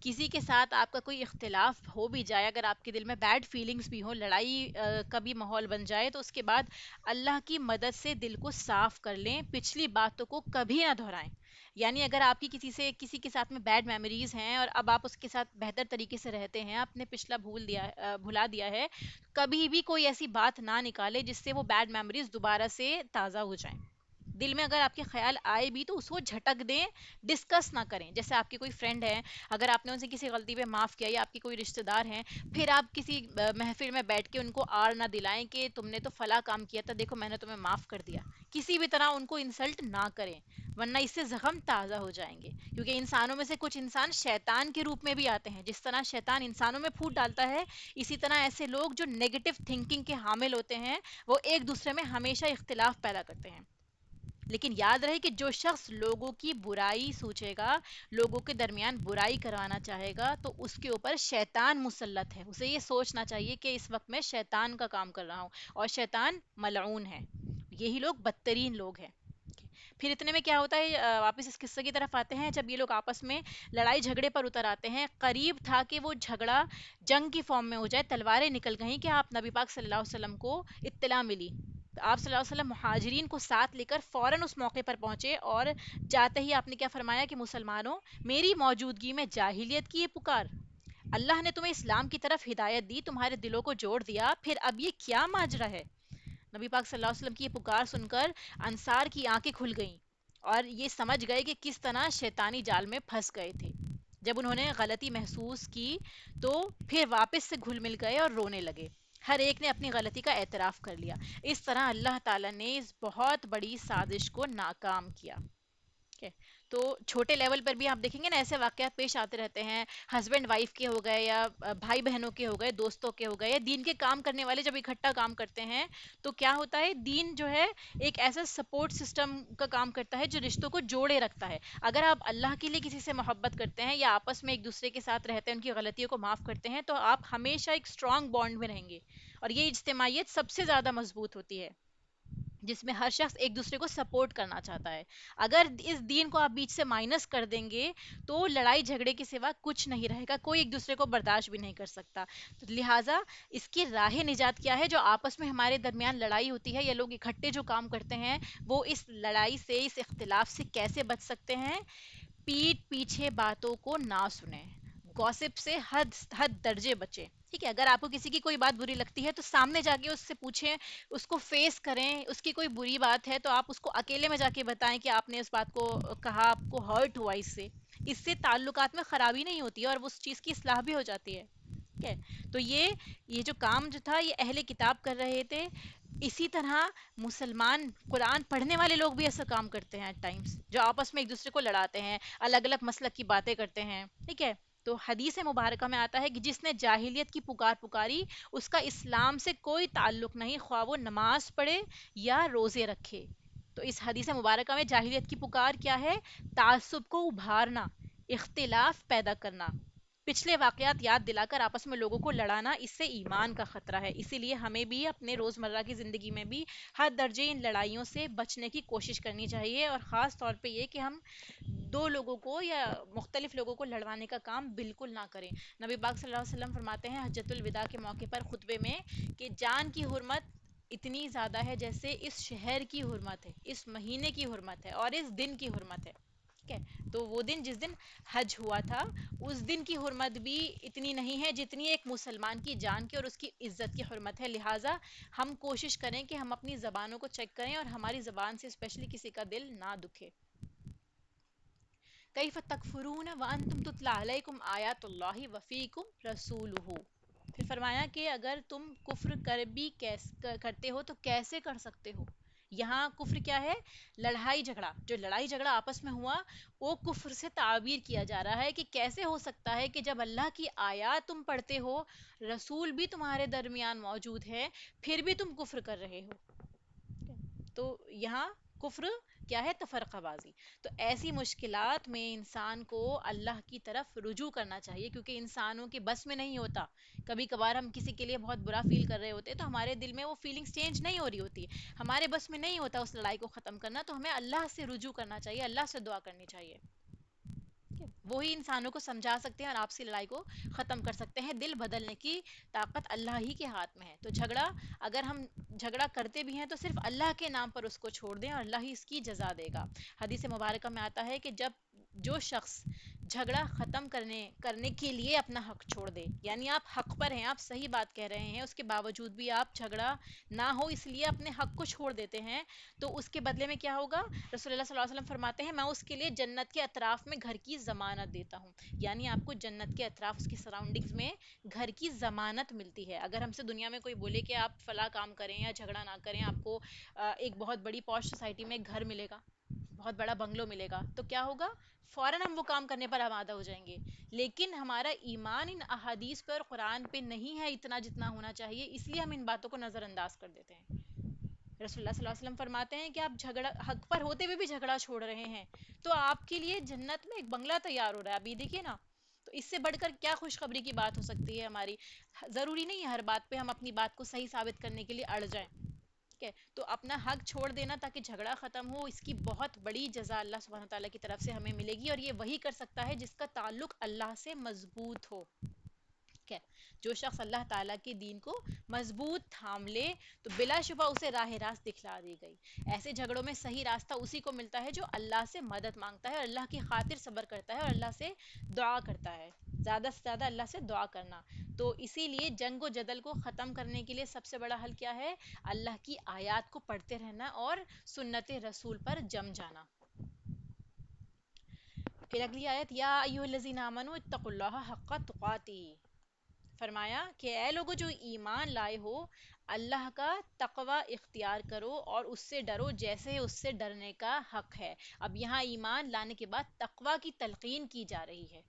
کسی کے ساتھ آپ کا کوئی اختلاف ہو بھی جائے، اگر آپ کے دل میں بیڈ فیلنگز بھی ہوں، لڑائی کا بھی ماحول بن جائے، تو اس کے بعد اللہ کی مدد سے دل کو صاف کر لیں، پچھلی باتوں کو کبھی نہ دہرائیں۔ یعنی اگر آپ کی کسی کے ساتھ میں بیڈ میموریز ہیں اور اب آپ اس کے ساتھ بہتر طریقے سے رہتے ہیں، آپ نے پچھلا بھلا دیا ہے، کبھی بھی کوئی ایسی بات نہ نکالے جس سے وہ بیڈ میموریز دوبارہ سے تازہ ہو جائیں۔ دل میں اگر آپ کے خیال آئے بھی تو اس کو جھٹک دیں، ڈسکس نہ کریں۔ جیسے آپ کی کوئی فرینڈ ہے، اگر آپ نے ان سے کسی غلطی پہ معاف کیا، یا آپ کی کوئی رشتہ دار ہیں، پھر آپ کسی محفل میں بیٹھ کے ان کو آڑ نہ دلائیں کہ تم نے تو فلاں کام کیا تھا، دیکھو میں نے تمہیں معاف کر دیا، کسی بھی طرح ان کو انسلٹ نہ کریں، ورنہ اس سے زخم تازہ ہو جائیں گے، کیونکہ انسانوں میں سے کچھ انسان شیطان کے روپ میں بھی آتے ہیں، جس طرح شیطان انسانوں میں پھوٹ ڈالتا ہے، اسی طرح ایسے لوگ جو نیگیٹو تھنکنگ کے حامل ہوتے ہیں وہ ایک دوسرے میں ہمیشہ اختلاف پیدا کرتے ہیں۔ لیکن یاد رہے کہ جو شخص لوگوں کی برائی سوچے گا، لوگوں کے درمیان برائی کروانا چاہے گا، تو اس کے اوپر شیطان مسلط ہے، اسے یہ سوچنا چاہیے کہ اس وقت میں شیطان کا کام کر رہا ہوں، اور شیطان ملعون ہے، یہی لوگ بدترین لوگ ہیں۔ پھر اتنے میں کیا ہوتا ہے، واپس اس قصے کی طرف آتے ہیں، جب یہ لوگ آپس میں لڑائی جھگڑے پر اتر آتے ہیں، قریب تھا کہ وہ جھگڑا جنگ کی فارم میں ہو جائے، تلواریں نکل گئیں کہ آپ نبی پاک صلی اللہ علیہ وسلم کو اطلاع ملی، تو آپ صلی اللہ علیہ وسلم مہاجرین کو ساتھ لے کر فوراً اس موقع پر پہنچے، اور جاتے ہی آپ نے کیا فرمایا کہ مسلمانوں، میری موجودگی میں جاہلیت کی یہ پکار، اللہ نے تمہیں اسلام کی طرف ہدایت دی، تمہارے دلوں کو جوڑ دیا، پھر اب یہ کیا ماجرا ہے؟ نبی پاک صلی اللہ علیہ وسلم کی یہ پکار سن کر انصار کی آنکھیں کھل گئیں، اور یہ سمجھ گئے کہ کس طرح شیطانی جال میں پھنس گئے تھے۔ جب انہوں نے غلطی محسوس کی تو پھر واپس سے گھل مل گئے اور رونے لگے، ہر ایک نے اپنی غلطی کا اعتراف کر لیا۔ اس طرح اللہ تعالیٰ نے اس بہت بڑی سازش کو ناکام کیا۔ ٹھیک ہے؟ تو چھوٹے لیول پر بھی آپ دیکھیں گے نا، ایسے واقعات پیش آتے رہتے ہیں، ہسبینڈ وائف کے ہو گئے، یا بھائی بہنوں کے ہو گئے، دوستوں کے ہو گئے، یا دین کے کام کرنے والے جب اکٹھا کام کرتے ہیں تو کیا ہوتا ہے، دین جو ہے ایک ایسا سپورٹ سسٹم کا کام کرتا ہے جو رشتوں کو جوڑے رکھتا ہے۔ اگر آپ اللہ کے لیے کسی سے محبت کرتے ہیں یا آپس میں ایک دوسرے کے ساتھ رہتے ہیں، ان کی غلطیوں کو معاف کرتے ہیں، تو آپ ہمیشہ ایک اسٹرانگ بانڈ میں رہیں گے، اور یہ اجتماعیت سب سے زیادہ مضبوط ہوتی ہے، جس میں ہر شخص ایک دوسرے کو سپورٹ کرنا چاہتا ہے۔ اگر اس دین کو آپ بیچ سے مائنس کر دیں گے تو لڑائی جھگڑے کے سوا کچھ نہیں رہے گا، کوئی ایک دوسرے کو برداشت بھی نہیں کر سکتا۔ تو لہٰذا اس کی راہ نجات کیا ہے؟ جو آپس میں ہمارے درمیان لڑائی ہوتی ہے یا لوگ اکٹھے جو کام کرتے ہیں، وہ اس لڑائی سے، اس اختلاف سے کیسے بچ سکتے ہیں؟ پیٹ پیچھے باتوں کو نہ سنیں، گوسپ سے حد حد درجے بچیں۔ ٹھیک ہے؟ اگر آپ کو کسی کی کوئی بات بری لگتی ہے تو سامنے جا کے اس سے پوچھیں، اس کو فیس کریں، اس کی کوئی بری بات ہے تو آپ اس کو اکیلے میں جا کے بتائیں کہ آپ نے اس بات کو کہا، آپ کو ہرٹ ہوا اس سے تعلقات میں خرابی نہیں ہوتی ہے، اور اس چیز کی اصلاح بھی ہو جاتی ہے۔ ٹھیک ہے؟ تو یہ جو کام جو تھا، یہ اہل کتاب کر رہے تھے، اسی طرح مسلمان قرآن پڑھنے والے لوگ بھی ایسا کام کرتے ہیں ایٹ ٹائمز، جو آپس میں ایک دوسرے کو لڑاتے ہیں، الگ الگ مسلک کی باتیں کرتے ہیں۔ ٹھیک ہے؟ تو حدیث مبارکہ میں آتا ہے کہ جس نے جاہلیت کی پکار پکاری، اس کا اسلام سے کوئی تعلق نہیں، خواہ وہ نماز پڑھے یا روزے رکھے۔ تو اس حدیث مبارکہ میں جاہلیت کی پکار کیا ہے؟ تعصب کو ابھارنا، اختلاف پیدا کرنا، پچھلے واقعات یاد دلا کر آپس میں لوگوں کو لڑانا، اس سے ایمان کا خطرہ ہے۔ اسی لیے ہمیں بھی اپنے روزمرہ کی زندگی میں بھی ہر درجے ان لڑائیوں سے بچنے کی کوشش کرنی چاہیے، اور خاص طور پہ یہ کہ ہم دو لوگوں کو یا مختلف لوگوں کو لڑوانے کا کام بالکل نہ کریں۔ نبی پاک صلی اللہ علیہ وسلم فرماتے ہیں حجۃ الوداع کے موقع پر خطبے میں کہ جان کی حرمت اتنی زیادہ ہے جیسے اس شہر کی حرمت ہے، اس مہینے کی حرمت ہے، اور اس دن کی حرمت ہے۔ ٹھیک ہے؟ تو وہ دن جس دن حج ہوا تھا، اس دن کی حرمت بھی اتنی نہیں ہے جتنی ایک مسلمان کی جان کی اور اس کی عزت کی حرمت ہے۔ لہٰذا ہم کوشش کریں کہ ہم اپنی زبانوں کو چیک کریں، اور ہماری زبان سے اسپیشلی کسی کا دل نہ دکھے۔ کیف تکفرون وانتم تتلی علیکم آیات اللہ وفیکم رسولہ، پھر فرمایا کہ اگر تم کفر کر بھی کرتے ہو تو کیسے کر سکتے ہو؟ یہاں کفر کیا ہے؟ لڑائی جھگڑا، جو لڑائی جھگڑا آپس میں ہوا وہ کفر سے تعبیر کیا جا رہا ہے، کہ کیسے ہو سکتا ہے کہ جب اللہ کی آیات تم پڑھتے ہو، رسول بھی تمہارے درمیان موجود ہے، پھر بھی تم کفر کر رہے ہو۔ تو یہاں کفر کیا ہے؟ تفرقہ بازی۔ تو ایسی مشکلات میں انسان کو اللہ کی طرف رجوع کرنا چاہیے، کیونکہ انسانوں کے بس میں نہیں ہوتا۔ کبھی کبھار ہم کسی کے لیے بہت برا فیل کر رہے ہوتے تو ہمارے دل میں وہ فیلنگز چینج نہیں ہو رہی ہوتی، ہمارے بس میں نہیں ہوتا اس لڑائی کو ختم کرنا، تو ہمیں اللہ سے رجوع کرنا چاہیے، اللہ سے دعا کرنی چاہیے۔ وہی انسانوں کو سمجھا سکتے ہیں اور آپسی لڑائی کو ختم کر سکتے ہیں، دل بدلنے کی طاقت اللہ ہی کے ہاتھ میں ہے۔ تو جھگڑا، اگر ہم جھگڑا کرتے بھی ہیں تو صرف اللہ کے نام پر اس کو چھوڑ دیں، اور اللہ ہی اس کی جزا دے گا۔ حدیث مبارکہ میں آتا ہے کہ جو شخص جھگڑا ختم کرنے کے لیے اپنا حق چھوڑ دے، یعنی آپ حق پر ہیں، آپ صحیح بات کہہ رہے ہیں، اس کے باوجود بھی آپ جھگڑا نہ ہو اس لیے اپنے حق کو چھوڑ دیتے ہیں، تو اس کے بدلے میں کیا ہوگا؟ رسول اللہ صلی اللہ علیہ وسلم فرماتے ہیں میں اس کے لیے جنت کے اطراف میں گھر کی ضمانت دیتا ہوں، یعنی آپ کو جنت کے اطراف، اس کی سراؤنڈنگز میں گھر کی ضمانت ملتی ہے۔ اگر ہم سے دنیا میں کوئی بولے کہ آپ فلاں کام کریں یا جھگڑا نہ کریں، آپ کو ایک بہت بڑی پوش سوسائٹی میں ایک گھر ملے گا، بہت بڑا بنگلو ملے گا تو کیا ہوگا، فوراً ہم وہ کام کرنے پر آمادہ ہو جائیں گے. لیکن ہمارا ایمان ان احادیث پر، قرآن پہ نہیں ہے اتنا جتنا ہونا چاہیے، اس لیے ہم ان باتوں کو نظر انداز کر دیتے ہیں. رسول اللہ صلی اللہ علیہ وسلم فرماتے ہیں کہ آپ جھگڑا، حق پر ہوتے ہوئے بھی جھگڑا چھوڑ رہے ہیں تو آپ کے لیے جنت میں ایک بنگلہ تیار ہو رہا ہے. ابھی دیکھیے نا، تو اس سے بڑھ کر کیا خوشخبری کی بات ہو سکتی ہے ہماری. ضروری نہیں ہے ہر بات پہ ہم اپنی بات کو صحیح ثابت کرنے کے لیے اڑ جائیں. ٹھیک ہے، تو اپنا حق چھوڑ دینا تاکہ جھگڑا ختم ہو، اس کی بہت بڑی جزا اللہ سبحانہ تعالیٰ کی طرف سے ہمیں ملے گی، اور یہ وہی کر سکتا ہے جس کا تعلق اللہ سے مضبوط ہو. ٹھیک ہے، جو شخص اللہ تعالیٰ کے دین کو مضبوط تھام لے تو بلا شبہ اسے راہ راست دکھلا دی گئی. ایسے جھگڑوں میں صحیح راستہ اسی کو ملتا ہے جو اللہ سے مدد مانگتا ہے اور اللہ کی خاطر صبر کرتا ہے اور اللہ سے دعا کرتا ہے. زیادہ سے زیادہ اللہ سے دعا کرنا. تو اسی لیے جنگ و جدل کو ختم کرنے کے لیے سب سے بڑا حل کیا ہے؟ اللہ کی آیات کو پڑھتے رہنا اور سنت رسول پر جم جانا. پھر اگلی آیت، یا ایھا الذین آمنوا اتقوا اللہ حق تقاتہ. فرمایا کہ اے لوگو جو ایمان لائے ہو، اللہ کا تقوی اختیار کرو اور اس سے ڈرو جیسے اس سے ڈرنے کا حق ہے. اب یہاں ایمان لانے کے بعد تقوی کی تلقین کی جا رہی ہے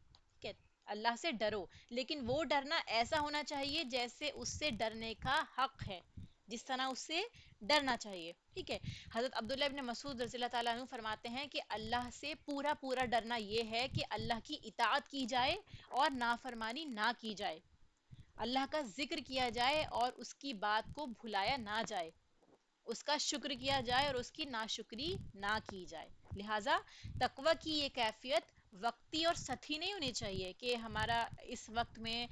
کہ اللہ سے ڈرو، لیکن وہ ڈرنا ایسا ہونا چاہیے جیسے اس سے ڈرنے کا حق ہے، جس طرح اس سے ڈرنا چاہیے. ٹھیک ہے، حضرت عبداللہ ابن مسعود رضی اللہ تعالیٰ عنہ فرماتے ہیں کہ اللہ سے پورا پورا ڈرنا یہ ہے کہ اللہ کی اطاعت کی جائے اور نافرمانی نہ کی جائے، اللہ کا ذکر کیا جائے اور اس کی بات کو بھلایا نہ جائے، اس کا شکر کیا جائے اور اس کی ناشکری نہ کی جائے. لہٰذا تقوی کی یہ کیفیت وقتی اور سطحی نہیں ہونی چاہیے کہ ہمارا اس وقت میں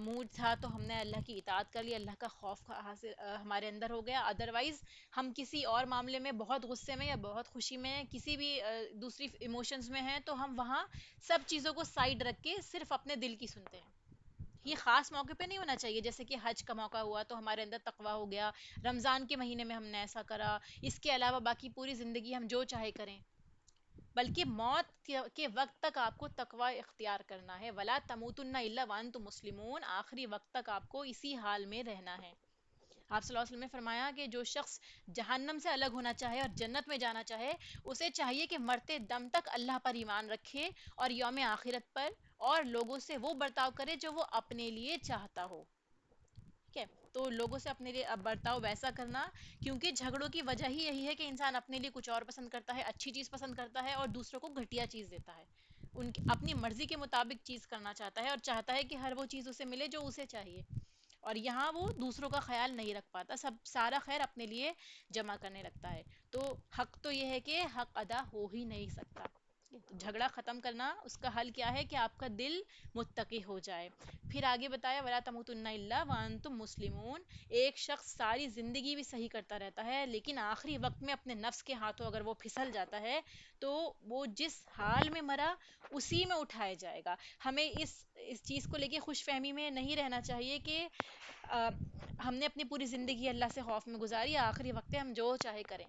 موڈ تھا تو ہم نے اللہ کی اطاعت کر لی، اللہ کا خوف ہمارے اندر ہو گیا. ادروائز ہم کسی اور معاملے میں بہت غصے میں یا بہت خوشی میں، کسی بھی دوسری ایموشنز میں ہیں تو ہم وہاں سب چیزوں کو سائڈ رکھ کے صرف اپنے دل کی سنتے ہیں. یہ خاص موقع پہ نہیں ہونا چاہیے، جیسے کہ حج کا موقع ہوا تو ہمارے اندر تقوی ہو گیا، رمضان کے مہینے میں ہم نے ایسا کرا، اس کے علاوہ باقی پوری زندگی ہم جو چاہے کریں. بلکہ موت کے وقت تک آپ کو تقوی اختیار کرنا ہے. وَلَا تَمُوتُنَّ إِلَّا وَأَنْتُمْ مُسْلِمُونَ، آخری وقت تک آپ کو اسی حال میں رہنا ہے. آپ صلی اللہ علیہ وسلم نے فرمایا کہ جو شخص جہنم سے الگ ہونا چاہے اور جنت میں جانا چاہے، اسے چاہیے کہ مرتے دم تک اللہ پر ایمان رکھے اور یوم آخرت پر، اور لوگوں سے وہ برتاؤ کرے جو وہ اپنے لیے چاہتا ہو. ٹھیک ہے، تو لوگوں سے اپنے لیے برتاؤ ویسا کرنا، کیونکہ جھگڑوں کی وجہ ہی یہی ہے کہ انسان اپنے لیے کچھ اور پسند کرتا ہے، اچھی چیز پسند کرتا ہے اور دوسروں کو گھٹیا چیز دیتا ہے. ان کی اپنی مرضی کے مطابق چیز کرنا چاہتا ہے اور چاہتا ہے کہ ہر وہ چیز اسے ملے جو اسے چاہیے، اور یہاں وہ دوسروں کا خیال نہیں رکھ پاتا، سارا خیر اپنے لیے جمع کرنے لگتا ہے. تو حق تو یہ ہے کہ حق ادا ہو ہی نہیں سکتا. جھگڑا ختم کرنا، اس کا حل کیا ہے کہ آپ کا دل متقی ہو جائے. پھر آگے بتایا وَلَا تَمُوتُنَّ إِلَّا وَأَنْتُمْ مُسْلِمُونَ. ایک شخص ساری زندگی بھی صحیح کرتا رہتا ہے لیکن آخری وقت میں اپنے نفس کے ہاتھوں اگر وہ پھسل جاتا ہے تو وہ جس حال میں مرا اسی میں اٹھایا جائے گا. ہمیں اس چیز کو لے کے خوش فہمی میں نہیں رہنا چاہیے کہ ہم نے اپنی پوری زندگی اللہ سے خوف میں گزاری، آخری وقت ہے ہم جو چاہے کریں.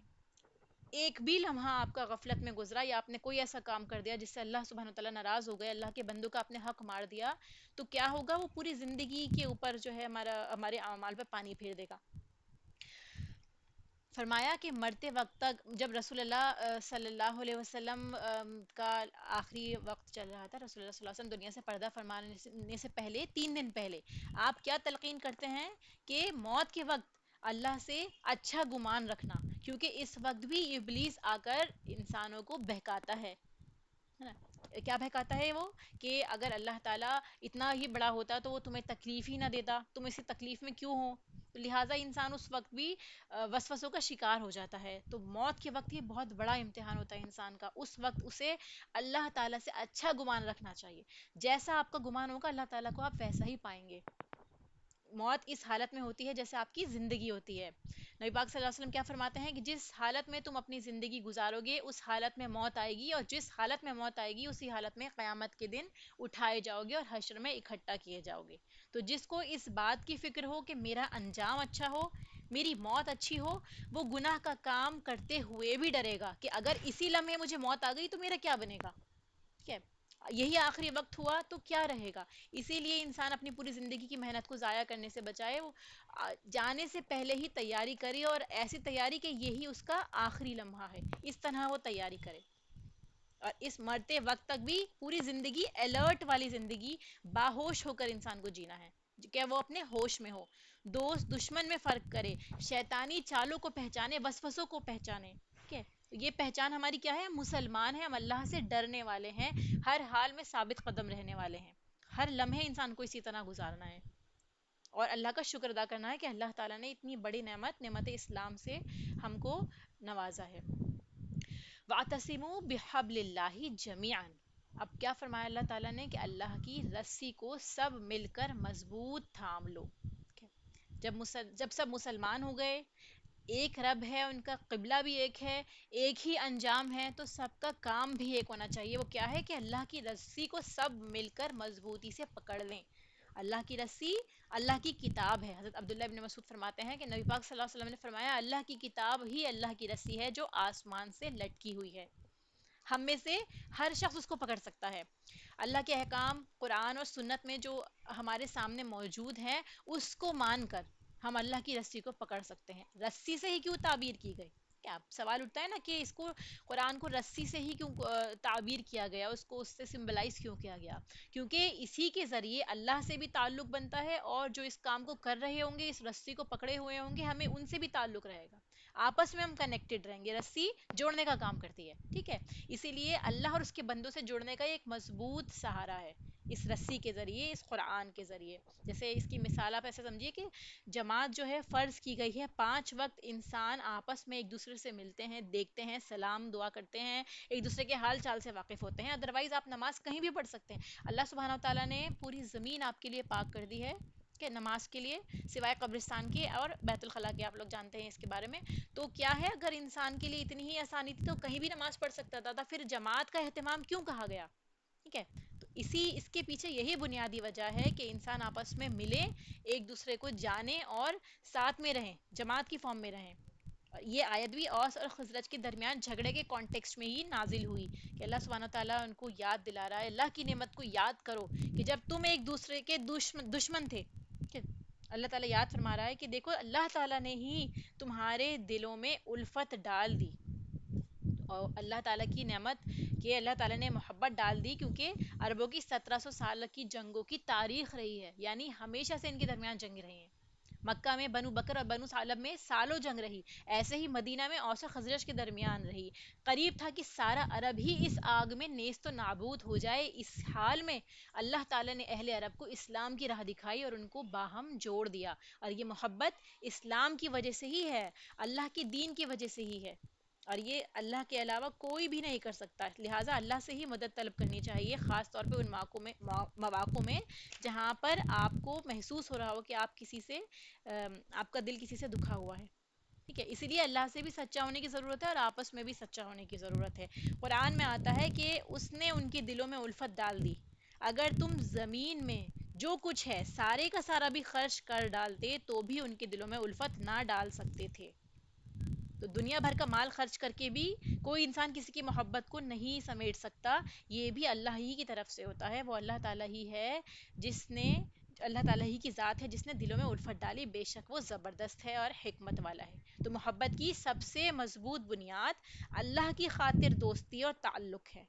ایک بھی لمحہ آپ کا غفلت میں گزرا یا آپ نے کوئی ایسا کام کر دیا جس سے اللہ سبحانہ وتعالیٰ ناراض ہو گئے، اللہ کے بندوں کا آپ نے حق مار دیا، تو کیا ہوگا؟ وہ پوری زندگی کے اوپر جو ہے ہمارے اعمال پہ پانی پھیر دے گا. فرمایا کہ مرتے وقت تک، جب رسول اللہ صلی اللہ علیہ وسلم کا آخری وقت چل رہا تھا، رسول اللہ صلی اللہ علیہ وسلم دنیا سے پردہ فرمانے سے پہلے 3 دن پہلے آپ کیا تلقین کرتے ہیں کہ موت کے وقت اللہ سے اچھا گمان رکھنا، کیونکہ اس وقت بھی ابلیس آ کر انسانوں کو بہکاتا ہے نا. کیا بہکاتا ہے وہ؟ کہ اگر اللہ تعالیٰ اتنا ہی بڑا ہوتا تو وہ تمہیں تکلیف ہی نہ دیتا، تم اسی تکلیف میں کیوں ہو. تو لہٰذا انسان اس وقت بھی وسوسوں کا شکار ہو جاتا ہے. تو موت کے وقت یہ بہت بڑا امتحان ہوتا ہے انسان کا. اس وقت اسے اللہ تعالیٰ سے اچھا گمان رکھنا چاہیے. جیسا آپ کا گمان ہوگا اللہ تعالیٰ کو آپ ویسا ہی پائیں گے. موت اس حالت میں ہوتی ہے جیسے آپ کی زندگی ہوتی ہے. نبی پاک صلی اللہ علیہ وسلم کیا فرماتے ہیں کہ جس حالت میں تم اپنی زندگی گزارو گے اس حالت میں موت آئے گی، اور جس حالت میں موت آئے گی اسی حالت میں قیامت کے دن اٹھائے جاؤ گے اور حشر میں اکٹھا کیے جاؤ گے. تو جس کو اس بات کی فکر ہو کہ میرا انجام اچھا ہو، میری موت اچھی ہو، وہ گناہ کا کام کرتے ہوئے بھی ڈرے گا کہ اگر اسی لمحے مجھے موت آ گئی تو میرا کیا بنے گا. ٹھیک ہے، یہی آخری وقت ہوا تو کیا رہے گا. اسی لیے انسان اپنی پوری زندگی کی محنت کو ضائع کرنے سے بچائے. وہ جانے سے پہلے ہی تیاری کرے، اور ایسی تیاری کہ یہی اس کا آخری لمحہ ہے، اس طرح وہ تیاری کرے. اور اس مرتے وقت تک بھی پوری زندگی الرٹ والی زندگی، باہوش ہو کر انسان کو جینا ہے، کہ وہ اپنے ہوش میں ہو، دوست دشمن میں فرق کرے، شیطانی چالوں کو پہچانے، وسوسوں کو پہچانے. ٹھیک ہے، یہ پہچان ہماری کیا ہے؟ مسلمان ہیں ہم، اللہ سے ڈرنے والے ہیں، ہر حال میں ثابت قدم رہنے والے ہیں. ہر لمحے انسان کو اسی طرح گزارنا ہے، اور اللہ کا شکر ادا کرنا ہے کہ اللہ تعالیٰ نے اتنی بڑی نعمت، نعمت اسلام سے ہم کو نوازا ہے. وَاعْتَصِمُوا بِحَبْلِ اللَّهِ جَمِيعًا. اب کیا فرمایا اللہ تعالیٰ نے؟ کہ اللہ کی رسی کو سب مل کر مضبوط تھام لو. جب سب مسلمان ہو گئے، ایک رب ہے، ان کا قبلہ بھی ایک ہے، ایک ہی انجام ہے، تو سب کا کام بھی ایک ہونا چاہیے. وہ کیا ہے؟ کہ اللہ کی رسی کو سب مل کر مضبوطی سے پکڑ لیں. اللہ کی رسی اللہ کی کتاب ہے. حضرت عبداللہ ابن مسعود فرماتے ہیں کہ نبی پاک صلی اللہ علیہ وسلم نے فرمایا اللہ کی کتاب ہی اللہ کی رسی ہے جو آسمان سے لٹکی ہوئی ہے. ہم میں سے ہر شخص اس کو پکڑ سکتا ہے. اللہ کے احکام قرآن اور سنت میں جو ہمارے سامنے موجود ہیں، اس کو مان کر ہم اللہ کی رسی کو پکڑ سکتے ہیں. رسی سے ہی کیوں تعبیر کی گئی؟ کیا سوال اٹھتا ہے نا کہ اس کو قرآن کو رسی سے ہی کیوں تعبیر کیا گیا، اس کو اس سے سمبلائز کیوں کیا گیا؟ کیونکہ اسی کے ذریعے اللہ سے بھی تعلق بنتا ہے، اور جو اس کام کو کر رہے ہوں گے، اس رسی کو پکڑے ہوئے ہوں گے، ہمیں ان سے بھی تعلق رہے گا، آپس میں ہم کنیکٹڈ رہیں گے. رسی جوڑنے کا کام کرتی ہے. ٹھیک ہے، اسی لیے اللہ اور اس کے بندوں سے جڑنے کا ایک مضبوط سہارا ہے اس رسی کے ذریعے، اس قرآن کے ذریعے. جیسے اس کی مثال آپ ایسے سمجھیے کہ جماعت جو ہے فرض کی گئی ہے، 5 وقت انسان آپس میں ایک دوسرے سے ملتے ہیں، دیکھتے ہیں، سلام دعا کرتے ہیں، ایک دوسرے کے حال چال سے واقف ہوتے ہیں. ادروائز آپ نماز کہیں بھی پڑھ سکتے ہیں. اللہ سبحانہ و تعالیٰ نے پوری زمین آپ کے لیے پاک کر دی ہے کہ نماز کے لیے، سوائے قبرستان کے اور بیت الخلاء کے. آپ لوگ جانتے ہیں اس کے بارے میں. تو کیا ہے، اگر انسان کے لیے اتنی ہی آسانی تھی تو کہیں بھی نماز پڑھ سکتا تھا، پھر جماعت کا اہتمام کیوں کہا گیا؟ ٹھیک ہے، تو اس کے پیچھے یہی بنیادی وجہ ہے کہ انسان آپس میں ملے، ایک دوسرے کو جانے، اور ساتھ میں رہیں، جماعت کی فارم میں رہیں. یہ آیت بھی اوس اور خزرج کے درمیان جھگڑے کے کانٹیکسٹ میں ہی نازل ہوئی کہ اللہ سبحانہ تعالیٰ ان کو یاد دلا رہا ہے، اللہ کی نعمت کو یاد کرو کہ جب تم ایک دوسرے کے دشمن تھے. ٹھیک ہے، اللہ تعالیٰ یاد فرما رہا ہے کہ دیکھو اللہ تعالیٰ نے ہی تمہارے دلوں میں الفت ڈال دی. اور اللہ تعالیٰ کی نعمت کہ اللہ تعالیٰ نے محبت ڈال دی، کیونکہ عربوں کی 1700 سال کی جنگوں کی تاریخ رہی ہے، یعنی ہمیشہ سے ان کے درمیان جنگ رہی ہیں. مکہ میں بنو بکر اور بنو ثعلب میں سالوں جنگ رہی، ایسے ہی مدینہ میں اوس و خزرج کے درمیان رہی. قریب تھا کہ سارا عرب ہی اس آگ میں نیست و نابود ہو جائے. اس حال میں اللہ تعالیٰ نے اہل عرب کو اسلام کی راہ دکھائی اور ان کو باہم جوڑ دیا. اور یہ محبت اسلام کی وجہ سے ہی ہے، اللہ کے دین کی وجہ سے ہی ہے، اور یہ اللہ کے علاوہ کوئی بھی نہیں کر سکتا. لہٰذا اللہ سے ہی مدد طلب کرنی چاہیے، خاص طور پہ ان مواقع میں جہاں پر آپ کو محسوس ہو رہا ہو کہ آپ کسی سے آپ کا دل کسی سے دکھا ہوا ہے. ٹھیک ہے، اسی لیے اللہ سے بھی سچا ہونے کی ضرورت ہے، اور آپس میں بھی سچا ہونے کی ضرورت ہے. قرآن میں آتا ہے کہ اس نے ان کے دلوں میں الفت ڈال دی. اگر تم زمین میں جو کچھ ہے سارے کا سارا بھی خرچ کر ڈالتے تو بھی ان کے دلوں میں الفت نہ ڈال سکتے تھے. تو دنیا بھر کا مال خرچ کر کے بھی کوئی انسان کسی کی محبت کو نہیں سمیٹ سکتا. یہ بھی اللہ ہی کی طرف سے ہوتا ہے. وہ اللہ تعالیٰ ہی ہے جس نے، اللہ تعالیٰ ہی کی ذات ہے جس نے دلوں میں الفت ڈالی. بے شک وہ زبردست ہے اور حکمت والا ہے. تو محبت کی سب سے مضبوط بنیاد اللہ کی خاطر دوستی اور تعلق ہے،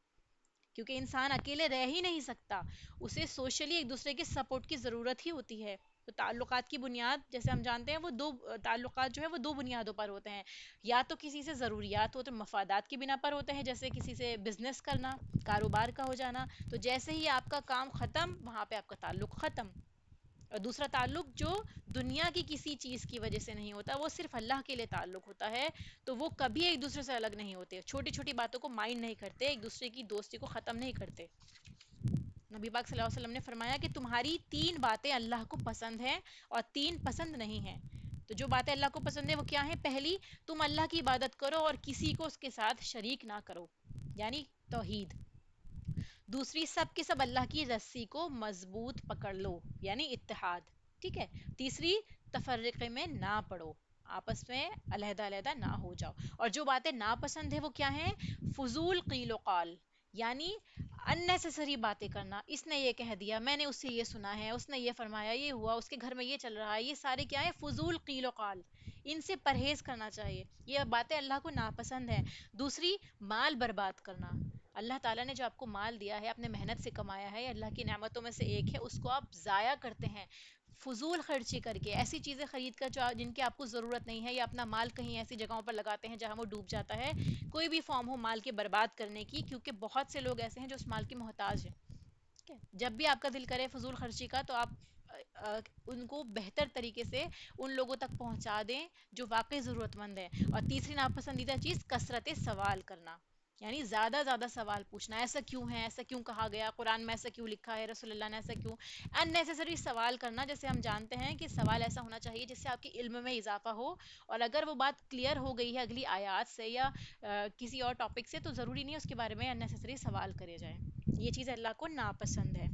کیونکہ انسان اکیلے رہ ہی نہیں سکتا، اسے سوشلی ایک دوسرے کے سپورٹ کی ضرورت ہی ہوتی ہے. تو تعلقات کی بنیاد جیسے ہم جانتے ہیں، وہ دو تعلقات جو ہے وہ دو بنیادوں پر ہوتے ہیں. یا تو کسی سے ضروریات ہو تو مفادات کی بنا پر ہوتے ہیں، جیسے کسی سے بزنس کرنا، کاروبار کا ہو جانا. تو جیسے ہی آپ کا کام ختم، وہاں پہ آپ کا تعلق ختم. اور دوسرا تعلق جو دنیا کی کسی چیز کی وجہ سے نہیں ہوتا، وہ صرف اللہ کے لیے تعلق ہوتا ہے. تو وہ کبھی ایک دوسرے سے الگ نہیں ہوتے، چھوٹی چھوٹی باتوں کو مائنڈ نہیں کرتے، ایک دوسرے کی دوستی کو ختم نہیں کرتے. نبی پاک صلی اللہ علیہ وسلم نے فرمایا کہ تمہاری 3 باتیں اللہ کو پسند ہیں اور 3 پسند نہیں ہیں. تو جو باتیں اللہ کو پسند ہیں وہ کیا ہیں؟ پہلی، تم اللہ کی عبادت کرو اور کسی کو اس کے ساتھ شریک نہ کرو، یعنی توحید. دوسری، سب کے سب اللہ کی رسی کو مضبوط پکڑ لو، یعنی اتحاد. ٹھیک ہے. تیسری، تفرقے میں نہ پڑو، آپس میں علیحدہ علیحدہ نہ ہو جاؤ. اور جو باتیں ناپسند ہیں وہ کیا ہیں؟ فضول قیل و قال، یعنی اننیسیسری باتیں کرنا، اس نے یہ کہہ دیا، میں نے اس سے یہ سنا ہے، اس نے یہ فرمایا، یہ ہوا، اس کے گھر میں یہ چل رہا ہے، یہ سارے کیا ہے؟ فضول قیل و قال. ان سے پرہیز کرنا چاہیے، یہ باتیں اللہ کو ناپسند ہیں. دوسری، مال برباد کرنا. اللہ تعالیٰ نے جو آپ کو مال دیا ہے، اپنے محنت سے کمایا ہے، اللہ کی نعمتوں میں سے ایک ہے، اس کو آپ ضائع کرتے ہیں فضول خرچی کر کے، ایسی چیزیں خرید کر جو جن کی آپ کو ضرورت نہیں ہے، یا اپنا مال کہیں ایسی جگہوں پر لگاتے ہیں جہاں وہ ڈوب جاتا ہے. کوئی بھی فارم ہو مال کے برباد کرنے کی، کیونکہ بہت سے لوگ ایسے ہیں جو اس مال کے محتاج ہیں. ٹھیک ہے؟ جب بھی آپ کا دل کرے فضول خرچی کا، تو آپ ان کو بہتر طریقے سے ان لوگوں تک پہنچا دیں جو واقعی ضرورت مند ہے. اور تیسری ناپسندیدہ چیز کثرت سوال کرنا، یعنی زیادہ زیادہ سوال پوچھنا، ایسا کیوں ہے، ایسا کیوں کہا گیا، قرآن میں ایسا کیوں لکھا ہے، رسول اللہ نے ایسا کیوں. ان نیسیسری سوال کرنا، جیسے ہم جانتے ہیں کہ سوال ایسا ہونا چاہیے جس سے آپ کے علم میں اضافہ ہو، اور اگر وہ بات کلیئر ہو گئی ہے اگلی آیات سے یا کسی اور ٹاپک سے، تو ضروری نہیں ہے اس کے بارے میں ان نیسیسری سوال کرے جائیں. یہ چیز اللہ کو ناپسند ہے.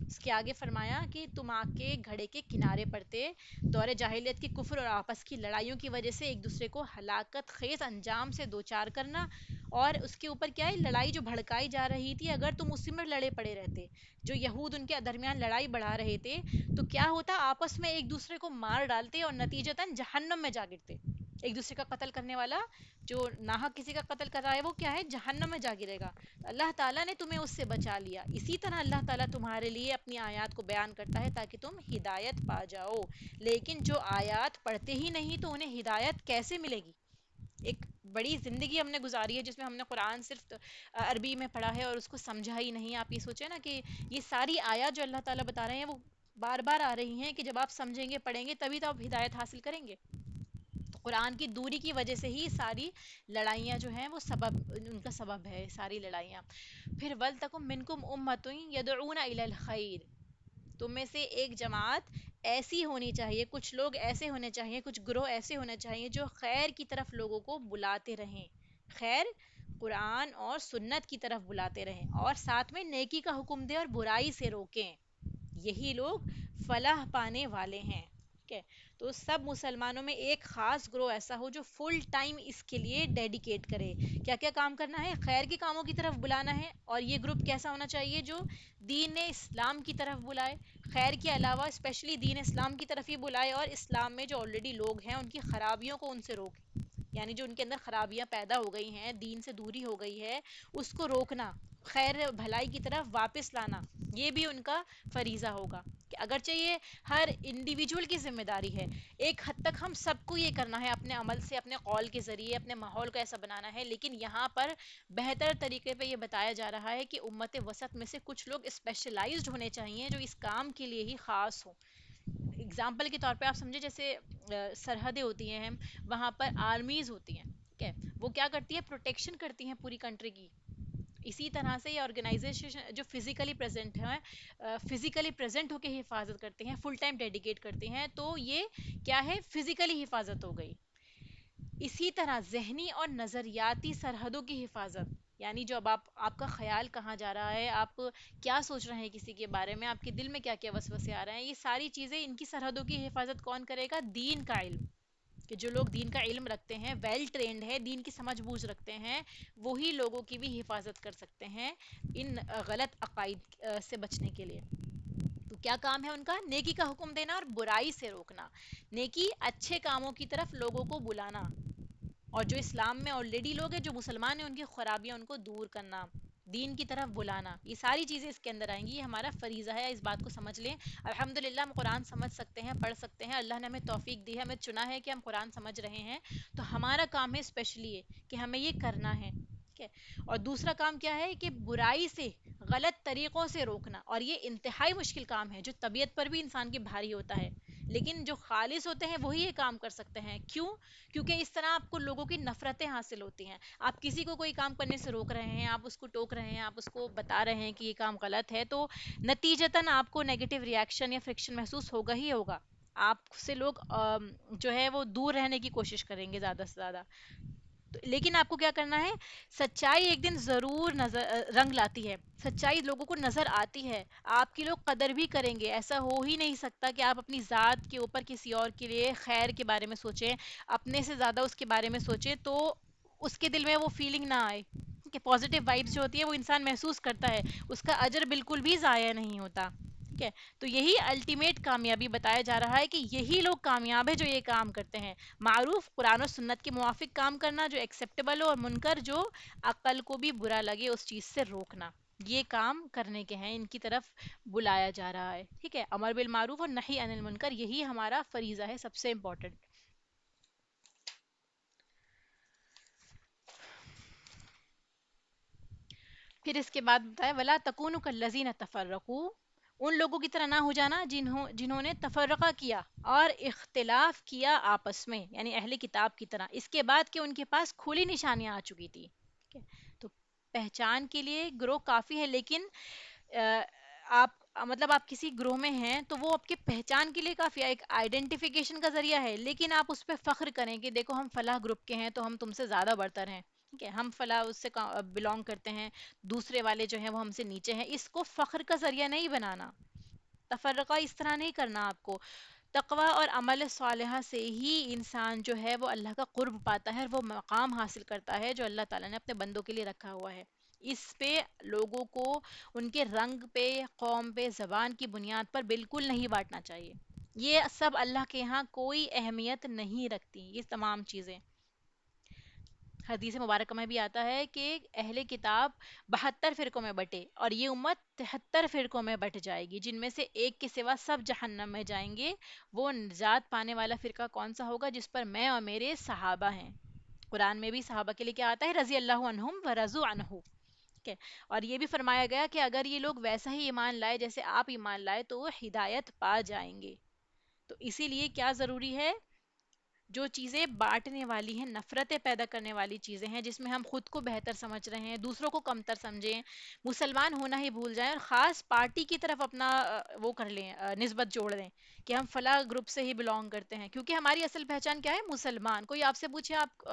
اس کے آگے فرمایا کہ تم آگ کے گھڑے کے کنارے پڑتے، دور جاہلیت کی کفر اور آپس کی لڑائیوں کی وجہ سے ایک دوسرے کو ہلاکت خیز انجام سے دوچار کرنا. اور اس کے اوپر کیا ہے؟ لڑائی جو بھڑکائی جا رہی تھی، اگر تم اسی میں لڑے پڑے رہتے، جو یہود ان کے درمیان لڑائی بڑھا رہے تھے، تو کیا ہوتا؟ آپس میں ایک دوسرے کو مار ڈالتے اور نتیجتاً جہنم میں جا گرتے. ایک دوسرے کا قتل کرنے والا جو ناحق کسی کا قتل کر رہا ہے، وہ کیا ہے؟ جہنم میں جا گرے گا. اللہ تعالیٰ نے تمہیں اس سے بچا لیا. اسی طرح اللہ تعالیٰ تمہارے لیے اپنی آیات کو بیان کرتا ہے تاکہ تم ہدایت پا جاؤ. لیکن جو آیات پڑھتے ہی نہیں تو انہیں ہدایت کیسے ملے گی؟ ایک بڑی زندگی ہم نے گزاری ہے جس میں ہم نے قرآن صرف عربی میں پڑھا ہے اور اس کو سمجھا ہی نہیں. آپ یہ سوچیں نا کہ یہ ساری آیات جو اللہ تعالیٰ بتا رہے ہیں وہ بار بار آ رہی ہیں کہ جب آپ سمجھیں گے، پڑھیں گے، تبھی تو آپ ہدایت حاصل کریں گے. تو قرآن کی دوری کی وجہ سے ہی ساری لڑائیاں جو ہیں وہ سبب، ان کا سبب ہے ساری لڑائیاں. پھر وَلْتَكُن مِّنكُمْ أُمَّةٌ يَدْعُونَ إِلَى الْخَيْرِ، تم میں سے ایک جماعت ایسی ہونی چاہیے، کچھ لوگ ایسے ہونے چاہیے، کچھ گروہ ایسے ہونے چاہیے جو خیر کی طرف لوگوں کو بلاتے رہیں. خیر، قرآن اور سنت کی طرف بلاتے رہیں، اور ساتھ میں نیکی کا حکم دیں اور برائی سے روکیں. یہی لوگ فلاح پانے والے ہیں. ٹھیک ہے؟ تو سب مسلمانوں میں ایک خاص گروہ ایسا ہو جو فل ٹائم اس کے لیے ڈیڈیکیٹ کرے. کیا کیا کام کرنا ہے؟ خیر کے کاموں کی طرف بلانا ہے، اور یہ گروپ کیسا ہونا چاہیے؟ جو دین اسلام کی طرف بلائے، خیر کے علاوہ اسپیشلی دین اسلام کی طرف ہی بلائے، اور اسلام میں جو آلریڈی لوگ ہیں ان کی خرابیوں کو ان سے روکے. یعنی جو ان کے اندر خرابیاں پیدا ہو گئی ہیں، دین سے دوری ہو گئی ہے، اس کو روکنا، خیر بھلائی کی طرف واپس لانا، یہ بھی ان کا فریضہ ہوگا. کہ اگرچہ یہ ہر انڈیویجول کی ذمہ داری ہے، ایک حد تک ہم سب کو یہ کرنا ہے اپنے عمل سے، اپنے قول کے ذریعے اپنے ماحول کو ایسا بنانا ہے. لیکن یہاں پر بہتر طریقے پہ یہ بتایا جا رہا ہے کہ امت وسط میں سے کچھ لوگ اسپیشلائزڈ ہونے چاہیے جو اس کام کے لیے ہی خاص ہوں. اگزامپل کے طور پہ آپ سمجھے جیسے سرحدیں ہوتی ہیں، وہاں پر آرمیز ہوتی ہیں. ٹھیک ہے؟ وہ کیا کرتی ہے؟ پروٹیکشن کرتی ہیں پوری کنٹری کی. اسی طرح سے یہ آرگنائزیشن جو فزیکلی پریزنٹ ہیں، فزیکلی پریزنٹ ہو کے حفاظت کرتے ہیں، فل ٹائم ڈیڈیکیٹ کرتے ہیں، تو یہ کیا ہے؟ فزیکلی حفاظت ہو گئی. اسی طرح ذہنی اور نظریاتی سرحدوں کی حفاظت، یعنی جو اب آپ کا خیال کہاں جا رہا ہے، آپ کیا سوچ رہے ہیں کسی کے بارے میں، آپ کے دل میں کیا کیا وسوسے آ رہے ہیں، یہ ساری چیزیں، ان کی سرحدوں کی حفاظت کون کرے گا؟ دین کا علم. کہ جو لوگ دین کا علم رکھتے ہیں، ویل ٹرینڈ ہے، دین کی سمجھ بوجھ رکھتے ہیں، وہی لوگوں کی بھی حفاظت کر سکتے ہیں ان غلط عقائد سے بچنے کے لیے. تو کیا کام ہے ان کا؟ نیکی کا حکم دینا اور برائی سے روکنا. نیکی، اچھے کاموں کی طرف لوگوں کو بلانا، اور جو اسلام میں آلریڈی لوگ ہیں، جو مسلمان ہیں، ان کی خرابیاں ان کو دور کرنا، دین کی طرف بلانا. یہ ساری چیزیں اس کے اندر آئیں گی. یہ ہمارا فریضہ ہے، اس بات کو سمجھ لیں. الحمدللہ ہم قرآن سمجھ سکتے ہیں، پڑھ سکتے ہیں، اللہ نے ہمیں توفیق دی ہے، ہمیں چنا ہے کہ ہم قرآن سمجھ رہے ہیں. تو ہمارا کام ہے اسپیشلی یہ کہ ہمیں یہ کرنا ہے. ٹھیک ہے؟ اور دوسرا کام کیا ہے؟ کہ برائی سے، غلط طریقوں سے روکنا. اور یہ انتہائی مشکل کام ہے جو طبیعت پر بھی انسان کے بھاری ہوتا ہے، لیکن جو خالص ہوتے ہیں وہی یہ کام کر سکتے ہیں. کیوں؟ کیونکہ اس طرح آپ کو لوگوں کی نفرتیں حاصل ہوتی ہیں. آپ کسی کو کوئی کام کرنے سے روک رہے ہیں، آپ اس کو ٹوک رہے ہیں، آپ اس کو بتا رہے ہیں کہ یہ کام غلط ہے، تو نتیجتاً آپ کو نیگیٹو ریاکشن یا فرکشن محسوس ہوگا ہی ہوگا. آپ سے لوگ جو ہے وہ دور رہنے کی کوشش کریں گے زیادہ سے زیادہ. لیکن آپ کو کیا کرنا ہے؟ سچائی ایک دن ضرور نظر رنگ لاتی ہے، سچائی لوگوں کو نظر آتی ہے، آپ کی لوگ قدر بھی کریں گے. ایسا ہو ہی نہیں سکتا کہ آپ اپنی ذات کے اوپر کسی اور کے لیے خیر کے بارے میں سوچیں، اپنے سے زیادہ اس کے بارے میں سوچیں، تو اس کے دل میں وہ فیلنگ نہ آئے. کہ پازیٹیو وائبس جو ہوتی ہے وہ انسان محسوس کرتا ہے، اس کا اجر بالکل بھی ضائع نہیں ہوتا. ٹھیک ہے. تو یہی الٹیمیٹ کامیابی بتایا جا رہا ہے کہ یہی لوگ کامیاب ہے جو یہ کام کرتے ہیں. معروف قرآن و سنت کے موافق کام کرنا جو ایکسیپٹیبل ہو، اور منکر جو عقل کو بھی برا لگے اس چیز سے روکنا، یہ کام کرنے کے ہیں، ان کی طرف بلایا جا رہا ہے. ٹھیک ہے. امر بالمعروف اور نہی عن المنکر یہی ہمارا فریضہ ہے سب سے امپورٹنٹ. پھر اس کے بعد بتایا ولا تکونوا کالذین تفرقوا، ان لوگوں کی طرح نہ ہو جانا جنہوں نے تفرقہ کیا اور اختلاف کیا آپس میں، یعنی اہل کتاب کی طرح، اس کے بعد کہ ان کے پاس کھلی نشانیاں آ چکی تھی. ٹھیک ہے. تو پہچان کے لیے گروہ کافی ہے، لیکن آپ مطلب آپ کسی گروہ میں ہیں تو وہ آپ کی پہچان کے لیے کافی ہے، ایک آئیڈینٹیفیکیشن کا ذریعہ ہے، لیکن آپ اس پہ فخر کریں کہ دیکھو ہم فلاں گروپ کے ہیں تو ہم تم سے زیادہ برتر ہیں. ٹھیک ہے. ہم فلاں اس سے بلونگ کرتے ہیں، دوسرے والے جو ہیں وہ ہم سے نیچے ہیں، اس کو فخر کا ذریعہ نہیں بنانا. تفرقہ اس طرح نہیں کرنا آپ کو. تقوی اور عمل صالحہ سے ہی انسان جو ہے وہ اللہ کا قرب پاتا ہے، اور وہ مقام حاصل کرتا ہے جو اللہ تعالیٰ نے اپنے بندوں کے لیے رکھا ہوا ہے. اس پہ لوگوں کو ان کے رنگ پہ، قوم پہ، زبان کی بنیاد پر بالکل نہیں بانٹنا چاہیے. یہ سب اللہ کے ہاں کوئی اہمیت نہیں رکھتی یہ تمام چیزیں. حدیث مبارکہ میں بھی آتا ہے کہ اہل کتاب 72 فرقوں میں بٹے، اور یہ امت 73 فرقوں میں بٹ جائے گی، جن میں سے ایک کے سوا سب جہنم میں جائیں گے. وہ نجات پانے والا فرقہ کون سا ہوگا؟ جس پر میں اور میرے صحابہ ہیں. قرآن میں بھی صحابہ کے لیے کیا آتا ہے؟ رضی اللہ عنہم ورضوا عنہ. ٹھیک ہے. اور یہ بھی فرمایا گیا کہ اگر یہ لوگ ویسا ہی ایمان لائے جیسے آپ ایمان لائے تو وہ ہدایت پا جائیں گے. تو اسی لیے کیا ضروری ہے؟ جو چیزیں بانٹنے والی ہیں، نفرتیں پیدا کرنے والی چیزیں ہیں، جس میں ہم خود کو بہتر سمجھ رہے ہیں، دوسروں کو کمتر سمجھیں، مسلمان ہونا ہی بھول جائیں، اور خاص پارٹی کی طرف اپنا وہ کر لیں، نسبت جوڑ دیں کہ ہم فلاں گروپ سے ہی بلونگ کرتے ہیں. کیونکہ ہماری اصل پہچان کیا ہے؟ مسلمان. کوئی آپ سے پوچھے آپ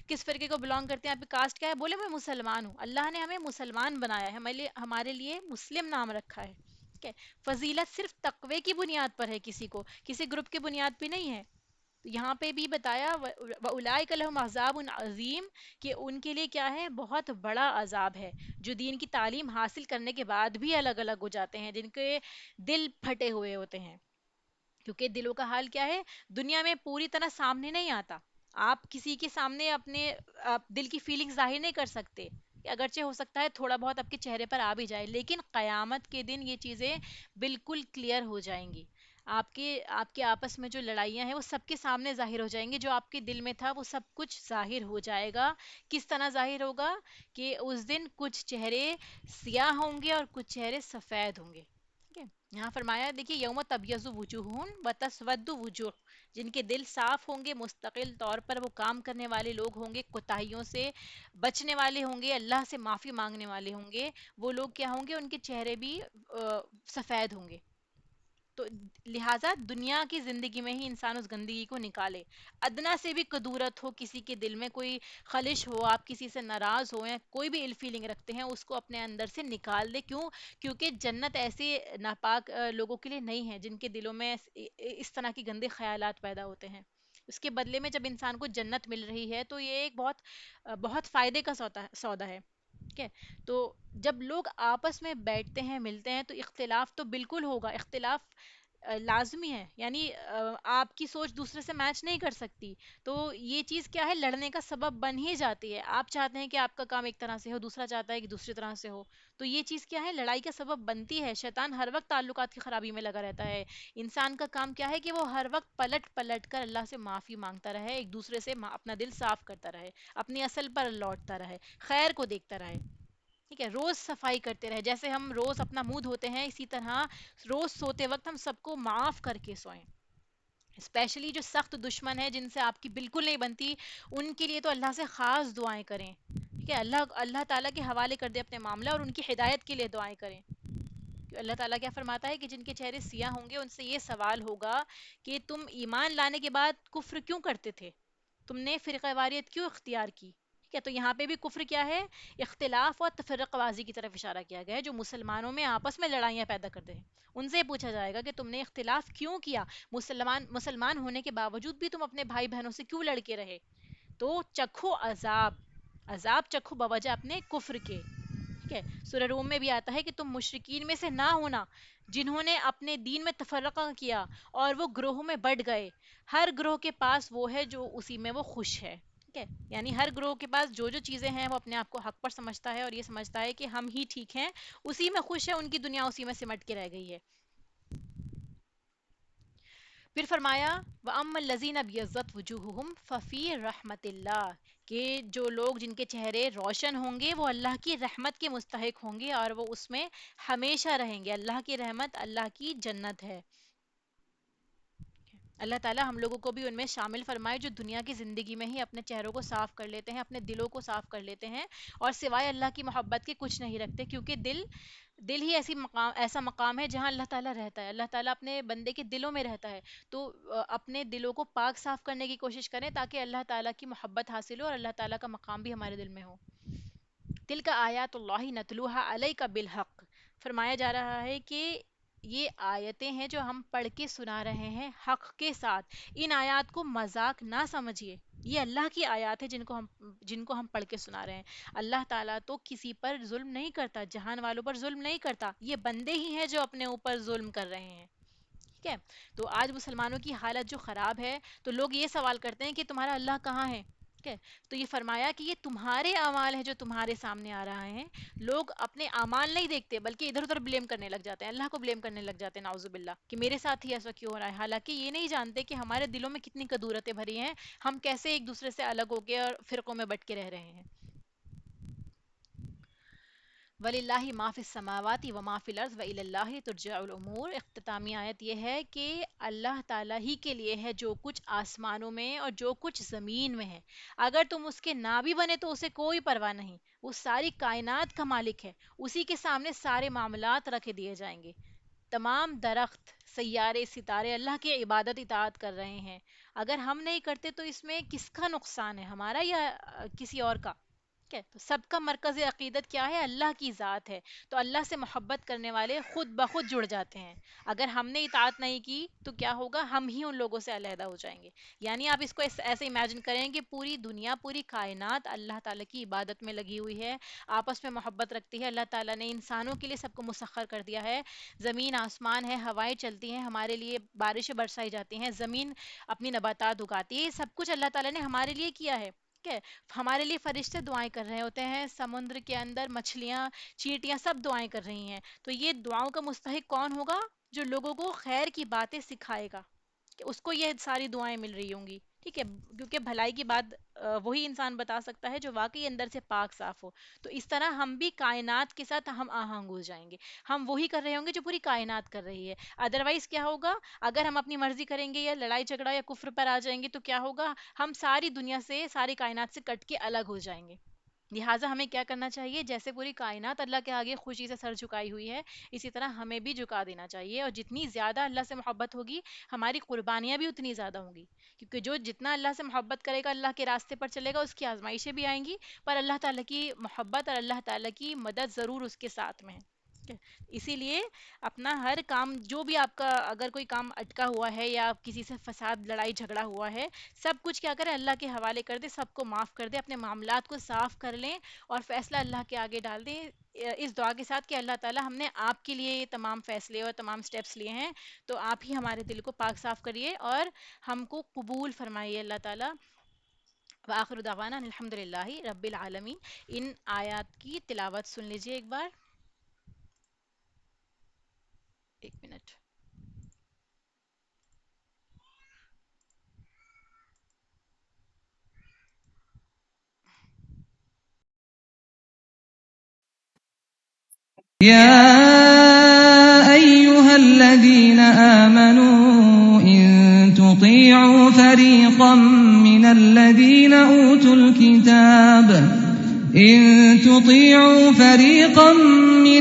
کس فرقے کو بلونگ کرتے ہیں، آپ کی کاسٹ کیا ہے، بولے میں مسلمان ہوں. اللہ نے ہمیں مسلمان بنایا ہے، ہمارے لیے مسلم نام رکھا ہے. ٹھیک ہے. فضیلت صرف تقوی کی بنیاد پر ہے، کسی گروپ کی بنیاد پہ نہیں ہے. تو یہاں پہ بھی بتایا وَأُولَئِكَ لَهُمْ عَذَابٌ عَظِيمٌ، کہ ان کے لیے کیا ہے؟ بہت بڑا عذاب ہے. جو دین کی تعلیم حاصل کرنے کے بعد بھی الگ الگ ہو جاتے ہیں، جن کے دل پھٹے ہوئے ہوتے ہیں. کیونکہ دلوں کا حال کیا ہے؟ دنیا میں پوری طرح سامنے نہیں آتا. آپ کسی کے سامنے اپنے دل کی فیلنگ ظاہر نہیں کر سکتے. اگرچہ ہو سکتا ہے تھوڑا بہت آپ کے چہرے پر آ بھی جائے، لیکن قیامت کے دن یہ چیزیں بالکل کلیئر ہو جائیں گی. آپ کے آپس میں جو لڑائیاں ہیں وہ سب کے سامنے ظاہر ہو جائیں گی. جو آپ کے دل میں تھا وہ سب کچھ ظاہر ہو جائے گا. کس طرح ظاہر ہوگا؟ کہ اس دن کچھ چہرے سیاہ ہوں گے اور کچھ چہرے سفید ہوں گے. ٹھیک ہے. یہاں فرمایا دیکھیے یوم تبیض وجوہ و تسود وجوہ، جن کے دل صاف ہوں گے، مستقل طور پر وہ کام کرنے والے لوگ ہوں گے، کوتاہیوں سے بچنے والے ہوں گے، اللہ سے معافی مانگنے والے ہوں گے، وہ لوگ کیا ہوں گے؟ ان کے چہرے بھی سفید ہوں گے. تو لہٰذا دنیا کی زندگی میں ہی انسان اس گندگی کو نکالے. ادنا سے بھی کدورت ہو، کسی کے دل میں کوئی خلش ہو، آپ کسی سے ناراض ہو یا کوئی بھی ال فیلنگ رکھتے ہیں، اس کو اپنے اندر سے نکال دے. کیوں؟ کیونکہ جنت ایسے ناپاک لوگوں کے لیے نہیں ہے جن کے دلوں میں اس طرح کی گندے خیالات پیدا ہوتے ہیں. اس کے بدلے میں جب انسان کو جنت مل رہی ہے تو یہ ایک بہت بہت فائدے کا سودا ہے. ٹھیک ہے. تو جب لوگ آپس میں بیٹھتے ہیں، ملتے ہیں، تو اختلاف تو بالکل ہوگا. اختلاف لازمی ہے، یعنی آپ کی سوچ دوسرے سے میچ نہیں کر سکتی، تو یہ چیز کیا ہے؟ لڑنے کا سبب بن ہی جاتی ہے. آپ چاہتے ہیں کہ آپ کا کام ایک طرح سے ہو، دوسرا چاہتا ہے کہ دوسری طرح سے ہو، تو یہ چیز کیا ہے؟ لڑائی کا سبب بنتی ہے. شیطان ہر وقت تعلقات کی خرابی میں لگا رہتا ہے. انسان کا کام کیا ہے؟ کہ وہ ہر وقت پلٹ پلٹ کر اللہ سے معافی مانگتا رہے، ایک دوسرے سے اپنا دل صاف کرتا رہے، اپنی اصل پر لوٹتا رہے، خیر کو دیکھتا رہے. ٹھیک ہے. روز صفائی کرتے رہے، جیسے ہم روز اپنا منہ دھوتے ہیں اسی طرح روز سوتے وقت ہم سب کو معاف کر کے سوئیں. اسپیشلی جو سخت دشمن ہے جن سے آپ کی بالکل نہیں بنتی، ان کے لیے تو اللہ سے خاص دعائیں کریں. ٹھیک ہے. اللہ تعالیٰ کے حوالے کر دے اپنے معاملہ، اور ان کی ہدایت کے لیے دعائیں کریں. کہ اللہ تعالیٰ کیا فرماتا ہے؟ کہ جن کے چہرے سیاہ ہوں گے ان سے یہ سوال ہوگا کہ تم ایمان لانے کے بعد کفر کیوں کرتے تھے؟ تم نے فرقہ واریت کیوں اختیار کی؟ ٹھیک ہے. تو یہاں پہ بھی کفر کیا ہے؟ اختلاف اور تفرقہ بازی کی طرف اشارہ کیا گیا ہے، جو مسلمانوں میں آپس میں لڑائیاں پیدا کرتے ہیں. ان سے پوچھا جائے گا کہ تم نے اختلاف کیوں کیا؟ مسلمان ہونے کے باوجود بھی تم اپنے بھائی بہنوں سے کیوں لڑ کے رہے؟ تو چکھو عذاب. عذاب چکھو بوجہ اپنے کفر کے. ٹھیک ہے. سورہ روم میں بھی آتا ہے کہ تم مشرکین میں سے نہ ہونا جنہوں نے اپنے دین میں تفرقہ کیا اور وہ گروہوں میں بٹ گئے. ہر گروہ کے پاس وہ ہے جو اسی میں وہ خوش ہے. ٹھیک ہے. یعنی ہر گروہ کے پاس جو جو چیزیں ہیں وہ اپنے آپ کو حق پر سمجھتا ہے اور یہ سمجھتا ہے کہ ہم ہی ٹھیک ہیں, اسی میں خوش ہے, ان کی دنیا اسی میں سمٹ کے رہ گئی ہے. پھر فرمایا وَأَمَّا الَّذِينَ ابْيَضَّتْ وُجُوهُهُمْ فَفِي رَحْمَةِ اللَّهِ کہ جو لوگ جن کے چہرے روشن ہوں گے وہ اللہ کی رحمت کے مستحق ہوں گے اور وہ اس میں ہمیشہ رہیں گے. اللہ کی رحمت اللہ کی جنت ہے. اللہ تعالیٰ ہم لوگوں کو بھی ان میں شامل فرمائے جو دنیا کی زندگی میں ہی اپنے چہروں کو صاف کر لیتے ہیں, اپنے دلوں کو صاف کر لیتے ہیں اور سوائے اللہ کی محبت کے کچھ نہیں رکھتے, کیونکہ دل ہی ایسا مقام ہے جہاں اللہ تعالیٰ رہتا ہے. اللہ تعالیٰ اپنے بندے کے دلوں میں رہتا ہے. تو اپنے دلوں کو پاک صاف کرنے کی کوشش کریں تاکہ اللہ تعالیٰ کی محبت حاصل ہو اور اللہ تعالیٰ کا مقام بھی ہمارے دل میں ہو. تلک آیات اللہ نتلوہا علیک بالحق, فرمایا جا رہا ہے کہ یہ آیتیں ہیں جو ہم پڑھ کے سنا رہے ہیں حق کے ساتھ. ان آیات کو مذاق نہ سمجھیے, یہ اللہ کی آیات ہے جن کو ہم پڑھ کے سنا رہے ہیں. اللہ تعالیٰ تو کسی پر ظلم نہیں کرتا, جہان والوں پر ظلم نہیں کرتا, یہ بندے ہی ہیں جو اپنے اوپر ظلم کر رہے ہیں. ٹھیک ہے. تو آج مسلمانوں کی حالت جو خراب ہے, تو لوگ یہ سوال کرتے ہیں کہ تمہارا اللہ کہاں ہے. ٹھیک ہے. تو یہ فرمایا کہ یہ تمہارے اعمال ہیں جو تمہارے سامنے آ رہے ہیں. لوگ اپنے اعمال نہیں دیکھتے بلکہ ادھر ادھر بلیم کرنے لگ جاتے ہیں, اللہ کو بلیم کرنے لگ جاتے ہیں نعوذ باللہ, کہ میرے ساتھ ہی ایسا کیوں ہو رہا ہے. حالانکہ یہ نہیں جانتے کہ ہمارے دلوں میں کتنی کدورتیں بھری ہیں, ہم کیسے ایک دوسرے سے الگ ہو کے اور فرقوں میں بٹ کے رہ رہے ہیں. وَلِلَّهِ مَا فِي السَّمَاوَاتِ وَمَا فِي الْأَرْضِ وَإِلَى اللَّهِ تُرْجَعُ الْأُمُورُ. اختتامی آیت یہ ہے کہ اللہ تعالیٰ ہی کے لیے ہے جو کچھ آسمانوں میں اور جو کچھ زمین میں ہے. اگر تم اس کے نہ بھی بنے تو اسے کوئی پرواہ نہیں, وہ ساری کائنات کا مالک ہے, اسی کے سامنے سارے معاملات رکھ دیے جائیں گے. تمام درخت, سیارے, ستارے اللہ کی عبادت اطاعت کر رہے ہیں. اگر ہم نہیں کرتے تو اس میں کس کا نقصان ہے, ہمارا یا کسی اور کا. ٹھیک ہے. تو سب کا مرکز عقیدت کیا ہے, اللہ کی ذات ہے. تو اللہ سے محبت کرنے والے خود بخود جڑ جاتے ہیں. اگر ہم نے اطاعت نہیں کی تو کیا ہوگا, ہم ہی ان لوگوں سے علیحدہ ہو جائیں گے. یعنی آپ اس کو ایسے امیجن کریں کہ پوری دنیا, پوری کائنات اللہ تعالیٰ کی عبادت میں لگی ہوئی ہے, آپس میں محبت رکھتی ہے. اللہ تعالیٰ نے انسانوں کے لیے سب کو مسخر کر دیا ہے. زمین آسمان ہے, ہوائیں چلتی ہیں, ہمارے لیے بارشیں برسائی جاتی ہیں, زمین اپنی نباتات اگاتی ہے. یہ سب کچھ اللہ تعالیٰ نے ہمارے لیے کیا ہے. ٹھیک ہے. ہمارے لیے فرشتے دعائیں کر رہے ہوتے ہیں, سمندر کے اندر مچھلیاں, چیٹیاں سب دعائیں کر رہی ہیں. تو یہ دعاؤں کا مستحق کون ہوگا, جو لوگوں کو خیر کی باتیں سکھائے گا, کہ اس کو یہ ساری دعائیں مل رہی ہوں گی. ٹھیک ہے. کیونکہ بھلائی کی بات وہی انسان بتا سکتا ہے جو واقعی اندر سے پاک صاف ہو. تو اس طرح ہم بھی کائنات کے ساتھ ہم آہنگ ہو جائیں گے. ہم وہی کر رہے ہوں گے جو پوری کائنات کر رہی ہے. ادروائز کیا ہوگا, اگر ہم اپنی مرضی کریں گے یا لڑائی جھگڑا یا کفر پر آ جائیں گے تو کیا ہوگا, ہم ساری دنیا سے, ساری کائنات سے کٹ کے الگ ہو جائیں گے. لہٰذا ہمیں کیا کرنا چاہیے, جیسے پوری کائنات اللہ کے آگے خوشی سے سر جھکائی ہوئی ہے, اسی طرح ہمیں بھی جھکا دینا چاہیے. اور جتنی زیادہ اللہ سے محبت ہوگی, ہماری قربانیاں بھی اتنی زیادہ ہوں گی. کیونکہ جو جتنا اللہ سے محبت کرے گا, اللہ کے راستے پر چلے گا, اس کی آزمائشیں بھی آئیں گی, پر اللہ تعالیٰ کی محبت اور اللہ تعالیٰ کی مدد ضرور اس کے ساتھ میں ہے. اسی لیے اپنا ہر کام, جو بھی آپ کا اگر کوئی کام اٹکا ہوا ہے یا کسی سے فساد لڑائی جھگڑا ہوا ہے, سب کچھ کیا کریں, اللہ کے حوالے کر دیں, سب کو معاف کر دیں, اپنے معاملات کو صاف کر لیں اور فیصلہ اللہ کے آگے ڈال دیں, اس دعا کے ساتھ کہ اللہ تعالیٰ ہم نے آپ کے لیے یہ تمام فیصلے اور تمام سٹیپس لیے ہیں, تو آپ ہی ہمارے دل کو پاک صاف کریے اور ہم کو قبول فرمائیے اللہ تعالیٰ. وآخر دعوانا الحمد للہ رب العالمین. ان آیات کی تلاوت سن لیجئے ایک بار. ایک منٹ. يا أيها الذين آمنوا إن تطيعوا فريقا من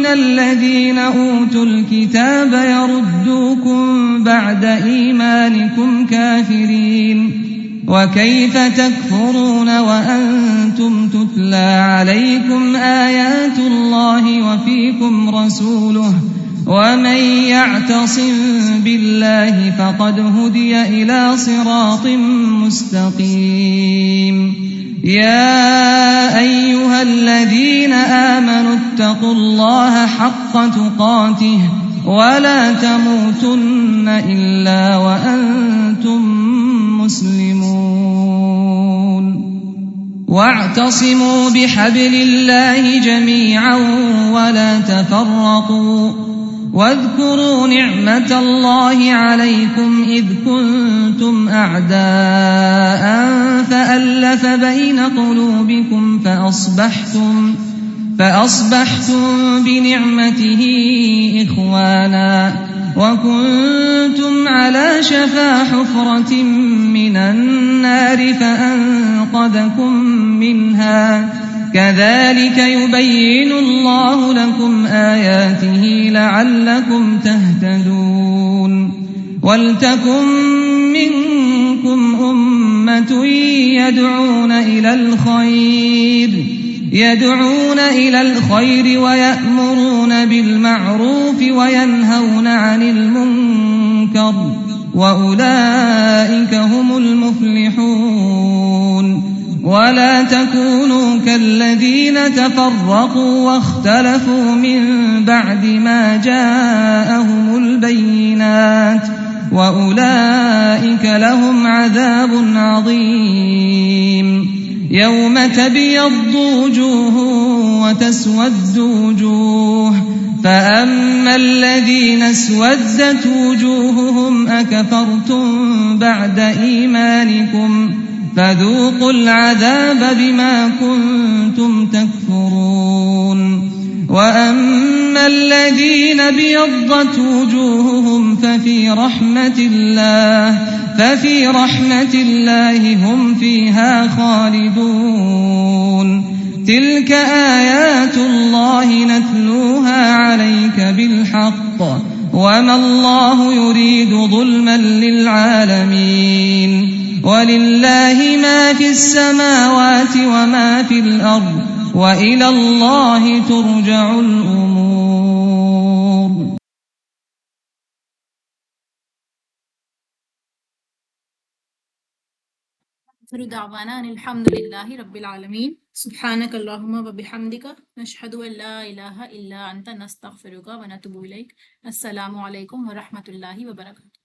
الذين أوتوا الكتاب يردوكم بعد إيمانكم كافرين وكيف تكفرون وأنتم تتلى عليكم آيات الله وفيكم رسوله ومن يعتصم بالله فقد هدي إلى صراط مستقيم. يا أيها الذين آمنوا اتقوا الله حق تقاته ولا تموتن إلا وأنتم مسلمون واعتصموا بحبل الله جميعا ولا تفرقوا واذكروا نعمة الله عليكم إذ كنتم أعداء فألف بين قلوبكم فأصبحتم بنعمته إخوانا وكنتم على شفا حفرة من النار فأنقذكم منها كذلك يبين الله لكم آياته لعلكم تهتدون ولتكن منكم أمة يدعون إلى الخير ويأمرون بالمعروف وينهون عن المنكر وأولئك هم المفلحون ولا تكونوا كالذين تفرقوا واختلفوا من بعد ما جاءهم البينات وأولئك لهم عذاب عظيم يوم تبيض وجوه وتسود وجوه فأما الذين اسودت وجوههم أكفرتم بعد إيمانكم فذوقوا العذاب بما كنتم تكفرون وأما الذين ابيضت وجوههم ففي رحمة الله هم فيها خالدون تلك آيات الله نتلوها عليك بالحق وما الله يريد ظلما للعالمين ولله ما في السماوات وما في الأرض وإلى الله ترجع الأمور. آخر دعوانا أن الحمد لله رب العالمين سبحانك اللهم وبحمدك نشهد أن لا إله إلا أنت نستغفرك ونتوب إليك. السلام عليكم ورحمة الله وبركاته.